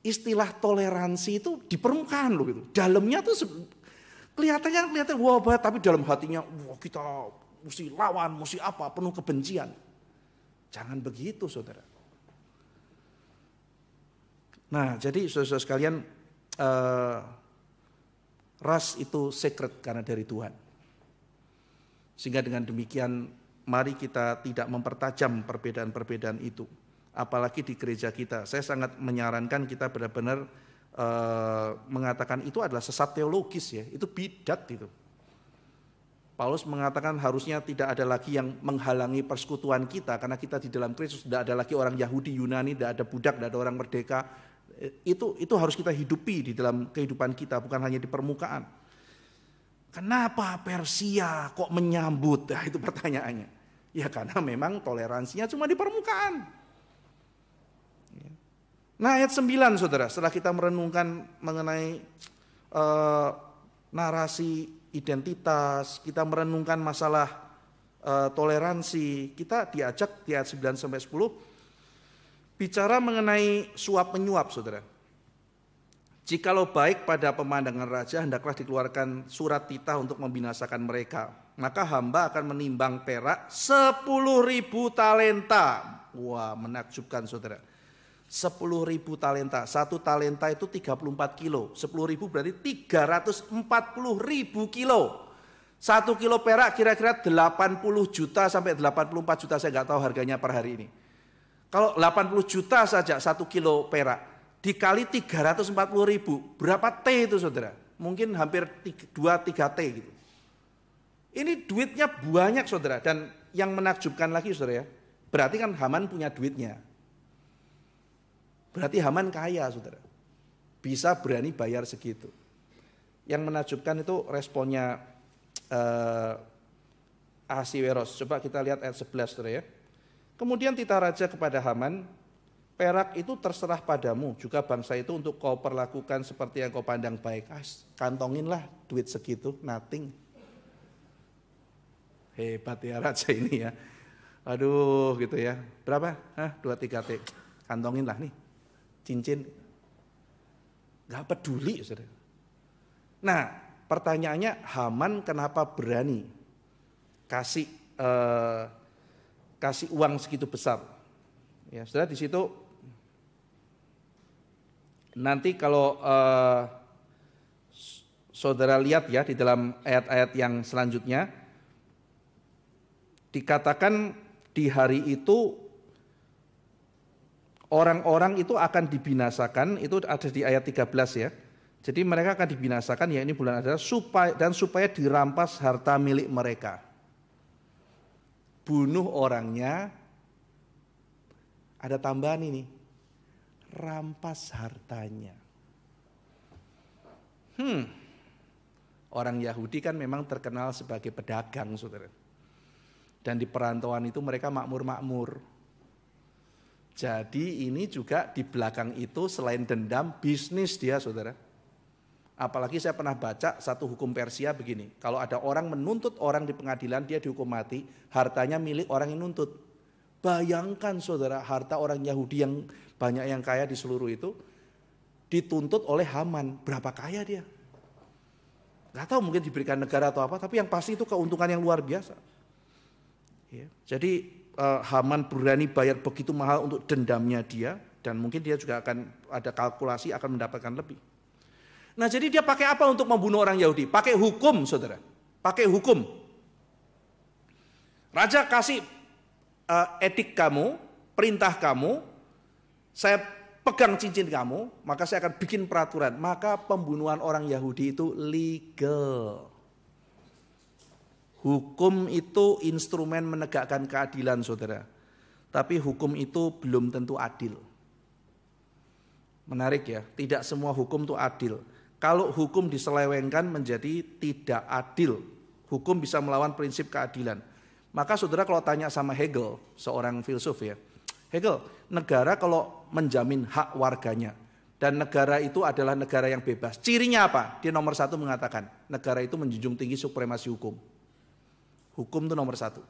istilah toleransi itu di permukaan loh gitu. Dalamnya tuh kelihatan wah tapi dalam hatinya wah kita mesti lawan, mesti apa, penuh kebencian. Jangan begitu, saudara. Nah, jadi saudara sekalian, ras itu sacred karena dari Tuhan. Sehingga dengan demikian, mari kita tidak mempertajam perbedaan-perbedaan itu. Apalagi di gereja kita. Saya sangat menyarankan kita benar-benar mengatakan itu adalah sesat teologis ya. Itu bidat itu. Paulus mengatakan harusnya tidak ada lagi yang menghalangi persekutuan kita. Karena kita di dalam Kristus tidak ada lagi orang Yahudi, Yunani, tidak ada budak, tidak ada orang merdeka. Itu harus kita hidupi di dalam kehidupan kita, bukan hanya di permukaan. Kenapa Persia kok menyambut? Nah, itu pertanyaannya. Ya karena memang toleransinya cuma di permukaan. Nah ayat 9 saudara, setelah kita merenungkan mengenai narasi identitas, kita merenungkan masalah toleransi, kita diajak di ayat 9 sampai 10 bicara mengenai suap menyuap saudara. Jikalau baik pada pemandangan raja, hendaklah dikeluarkan surat titah untuk membinasakan mereka. Maka hamba akan menimbang perak 10.000 talenta. Wah, menakjubkan saudara. 10.000 talenta. 1 talenta itu 34 kilo. 10.000 berarti 340.000 kilo. 1 kilo perak kira-kira 80 juta sampai 84 juta. Saya nggak tahu harganya per hari ini. Kalau 80 juta saja 1 kilo perak, dikali 340.000, berapa T itu saudara? Mungkin hampir 2-3 T gitu. Ini duitnya banyak saudara, dan yang menakjubkan lagi saudara ya, berarti kan Haman punya duitnya. Berarti Haman kaya saudara, bisa berani bayar segitu. Yang menakjubkan itu responnya Ahasiweros. Coba kita lihat ayat 11 saudara ya. Kemudian titah raja kepada Haman, perak itu terserah padamu, juga bangsa itu untuk kau perlakukan seperti yang kau pandang baik. Kantonginlah duit segitu, nothing. Hebat ya raja ini ya. Aduh gitu ya. Berapa? 2-3 T. Kantonginlah nih, cincin. Gak peduli saudara. Nah pertanyaannya, Haman kenapa berani kasih uang segitu besar? Ya, saudara di situ nanti kalau saudara lihat ya di dalam ayat-ayat yang selanjutnya dikatakan di hari itu orang-orang itu akan dibinasakan, itu ada di ayat 13 ya. Jadi mereka akan dibinasakan ya, ini bulan adalah supaya dirampas harta milik mereka. Bunuh orangnya, ada tambahan ini, rampas hartanya. Orang Yahudi kan memang terkenal sebagai pedagang saudara. Dan di perantauan itu mereka makmur-makmur. Jadi ini juga di belakang itu selain dendam, bisnis dia saudara. Apalagi saya pernah baca satu hukum Persia begini. Kalau ada orang menuntut orang di pengadilan, dia dihukum mati, hartanya milik orang yang nuntut. Bayangkan saudara, harta orang Yahudi yang banyak yang kaya di seluruh itu dituntut oleh Haman. Berapa kaya dia? Gak tahu, mungkin diberikan negara atau apa, tapi yang pasti itu keuntungan yang luar biasa. Ya, jadi Haman berani bayar begitu mahal untuk dendamnya dia, dan mungkin dia juga akan ada kalkulasi akan mendapatkan lebih. Nah jadi dia pakai apa untuk membunuh orang Yahudi? Pakai hukum saudara, pakai hukum. Raja kasih edik kamu, perintah kamu, saya pegang cincin kamu, maka saya akan bikin peraturan. Maka pembunuhan orang Yahudi itu legal. Hukum itu instrumen menegakkan keadilan saudara. Tapi hukum itu belum tentu adil. Menarik ya, tidak semua hukum itu adil. Kalau hukum diselewengkan menjadi tidak adil, hukum bisa melawan prinsip keadilan. Maka saudara kalau tanya sama Hegel, seorang filsuf ya, Hegel, negara kalau menjamin hak warganya, dan negara itu adalah negara yang bebas, cirinya apa? Dia nomor 1 mengatakan, negara itu menjunjung tinggi supremasi hukum. Hukum itu nomor 1.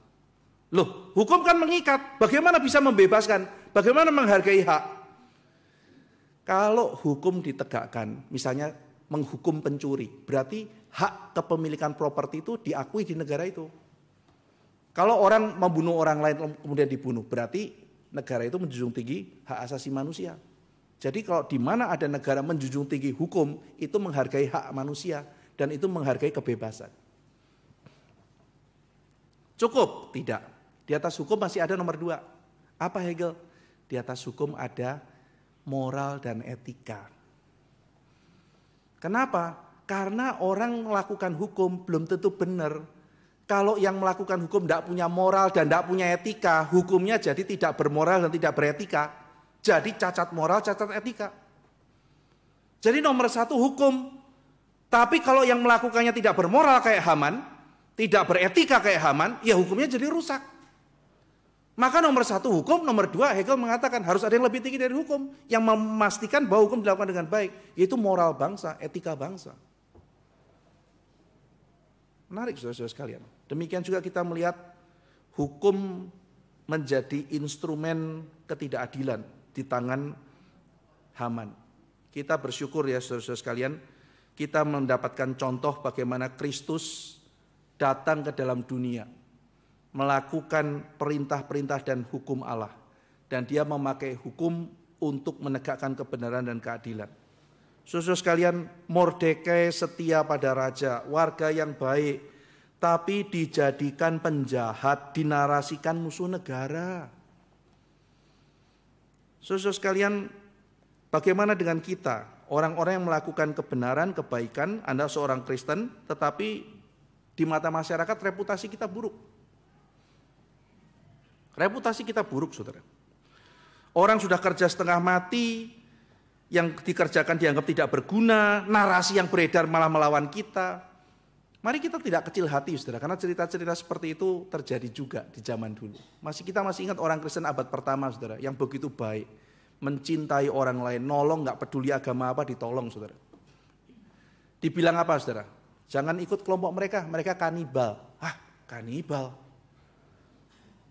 Loh, hukum kan mengikat, bagaimana bisa membebaskan? Bagaimana menghargai hak? Kalau hukum ditegakkan, misalnya menghukum pencuri, berarti hak kepemilikan properti itu diakui di negara itu. Kalau orang membunuh orang lain kemudian dibunuh, berarti negara itu menjunjung tinggi hak asasi manusia. Jadi kalau di mana ada negara menjunjung tinggi hukum, itu menghargai hak manusia dan itu menghargai kebebasan. Cukup? Tidak. Di atas hukum masih ada nomor 2. Apa Hegel? Di atas hukum ada moral dan etika. Kenapa? Karena orang melakukan hukum belum tentu benar. Kalau yang melakukan hukum tidak punya moral dan tidak punya etika, hukumnya jadi tidak bermoral dan tidak beretika. Jadi cacat moral, cacat etika. Jadi nomor 1 hukum. Tapi kalau yang melakukannya tidak bermoral kayak Haman, tidak beretika kayak Haman, ya hukumnya jadi rusak. Maka nomor 1 hukum, nomor 2 Hegel mengatakan harus ada yang lebih tinggi dari hukum. Yang memastikan bahwa hukum dilakukan dengan baik, yaitu moral bangsa, etika bangsa. Menarik saudara-saudara sekalian. Demikian juga kita melihat hukum menjadi instrumen ketidakadilan di tangan Haman. Kita bersyukur ya saudara-saudara sekalian, kita mendapatkan contoh bagaimana Kristus datang ke dalam dunia, melakukan perintah-perintah dan hukum Allah. Dan dia memakai hukum untuk menegakkan kebenaran dan keadilan. Saudara sekalian, Mordekai setia pada raja, warga yang baik, tapi dijadikan penjahat, dinarasikan musuh negara. Saudara sekalian, bagaimana dengan kita? Orang-orang yang melakukan kebenaran, kebaikan, Anda seorang Kristen, tetapi di mata masyarakat reputasi kita buruk. Reputasi kita buruk, saudara. Orang sudah kerja setengah mati, yang dikerjakan dianggap tidak berguna, narasi yang beredar malah melawan kita. Mari kita tidak kecil hati, saudara, karena cerita-cerita seperti itu terjadi juga di zaman dulu. Kita masih ingat orang Kristen abad pertama, saudara, yang begitu baik, mencintai orang lain, nolong, nggak peduli agama apa, ditolong, saudara. Dibilang apa, saudara? Jangan ikut kelompok mereka kanibal. Kanibal.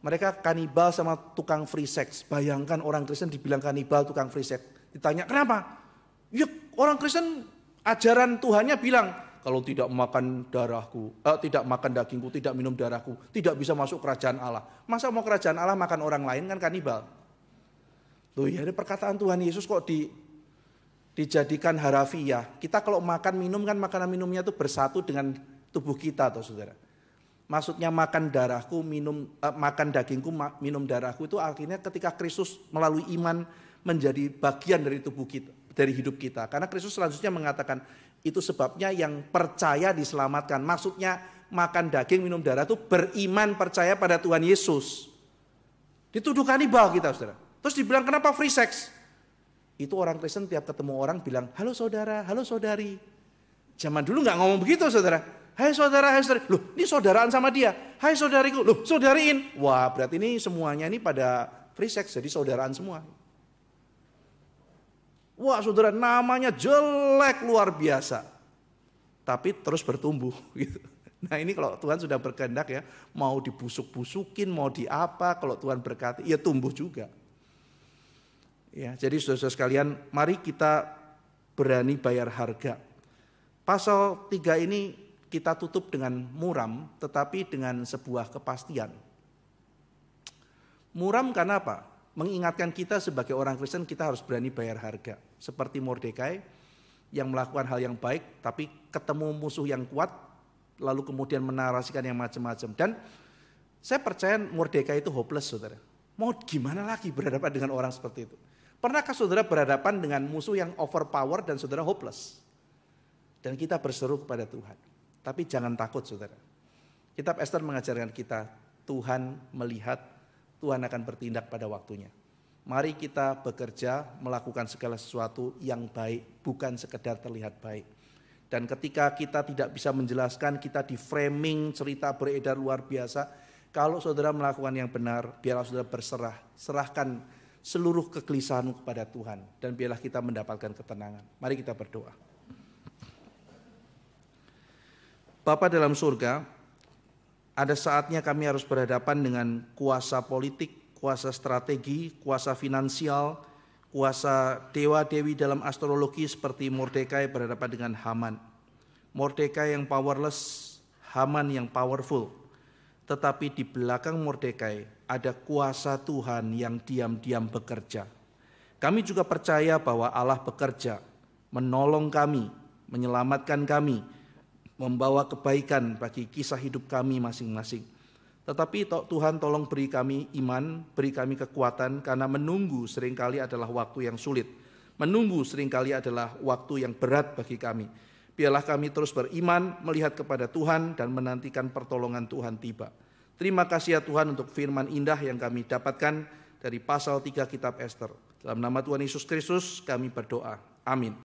Mereka kanibal sama tukang free sex. Bayangkan orang Kristen dibilang kanibal, tukang free sex. Ditanya, kenapa? Ya orang Kristen ajaran Tuhannya bilang, kalau tidak makan darahku, tidak makan dagingku, tidak minum darahku, tidak bisa masuk kerajaan Allah. Masa mau kerajaan Allah makan orang lain kan kanibal? Loh ya, ada perkataan Tuhan Yesus kok dijadikan harafiah. Kita kalau makan minum kan makanan minumnya itu bersatu dengan tubuh kita, toh saudara. Maksudnya makan darahku, makan dagingku, minum darahku itu artinya ketika Kristus melalui iman menjadi bagian dari tubuh kita, dari hidup kita. Karena Kristus selanjutnya mengatakan itu sebabnya yang percaya diselamatkan. Maksudnya makan daging, minum darah itu beriman percaya pada Tuhan Yesus. Dituduh kanibal kita, saudara. Terus dibilang kenapa free sex? Itu orang Kristen tiap ketemu orang bilang, halo saudara, halo saudari. Zaman dulu nggak ngomong begitu, saudara. Hai saudara, hai saudari. Loh, ini saudaraan sama dia. Hai saudariku. Loh, saudariin. Wah, berarti ini semuanya ini pada free sex, jadi saudaraan semua. Wah, saudara, namanya jelek luar biasa. Tapi terus bertumbuh gitu. Nah, ini kalau Tuhan sudah berkehendak ya, mau dibusuk-busukin, mau diapa, kalau Tuhan berkati, ya tumbuh juga. Ya, jadi saudara-saudara sekalian, mari kita berani bayar harga. Pasal 3 ini kita tutup dengan muram, tetapi dengan sebuah kepastian. Muram karena apa? Mengingatkan kita sebagai orang Kristen kita harus berani bayar harga. Seperti Mordekai yang melakukan hal yang baik, tapi ketemu musuh yang kuat, lalu kemudian menarasikan yang macam-macam. Dan saya percaya Mordekai itu hopeless, saudara. Mau gimana lagi berhadapan dengan orang seperti itu? Pernahkah saudara berhadapan dengan musuh yang overpower dan saudara hopeless? Dan kita berseru kepada Tuhan. Tapi jangan takut, saudara. Kitab Ester mengajarkan kita, Tuhan melihat, Tuhan akan bertindak pada waktunya. Mari kita bekerja melakukan segala sesuatu yang baik, bukan sekedar terlihat baik. Dan ketika kita tidak bisa menjelaskan, kita di framing cerita beredar luar biasa. Kalau saudara melakukan yang benar, biarlah saudara berserah. Serahkan seluruh kegelisahanmu kepada Tuhan. Dan biarlah kita mendapatkan ketenangan. Mari kita berdoa. Bapa dalam surga, ada saatnya kami harus berhadapan dengan kuasa politik, kuasa strategi, kuasa finansial, kuasa dewa-dewi dalam astrologi seperti Mordekai berhadapan dengan Haman. Mordekai yang powerless, Haman yang powerful. tetapi di belakang Mordekai ada kuasa Tuhan yang diam-diam bekerja. Kami juga percaya bahwa Allah bekerja, menolong kami, menyelamatkan kami, membawa kebaikan bagi kisah hidup kami masing-masing. Tetapi Tuhan tolong beri kami iman, beri kami kekuatan, karena menunggu seringkali adalah waktu yang sulit. Menunggu seringkali adalah waktu yang berat bagi kami. Biarlah kami terus beriman, melihat kepada Tuhan dan menantikan pertolongan Tuhan tiba. Terima kasih ya Tuhan untuk firman indah yang kami dapatkan dari pasal 3 kitab Ester. Dalam nama Tuhan Yesus Kristus kami berdoa. Amin.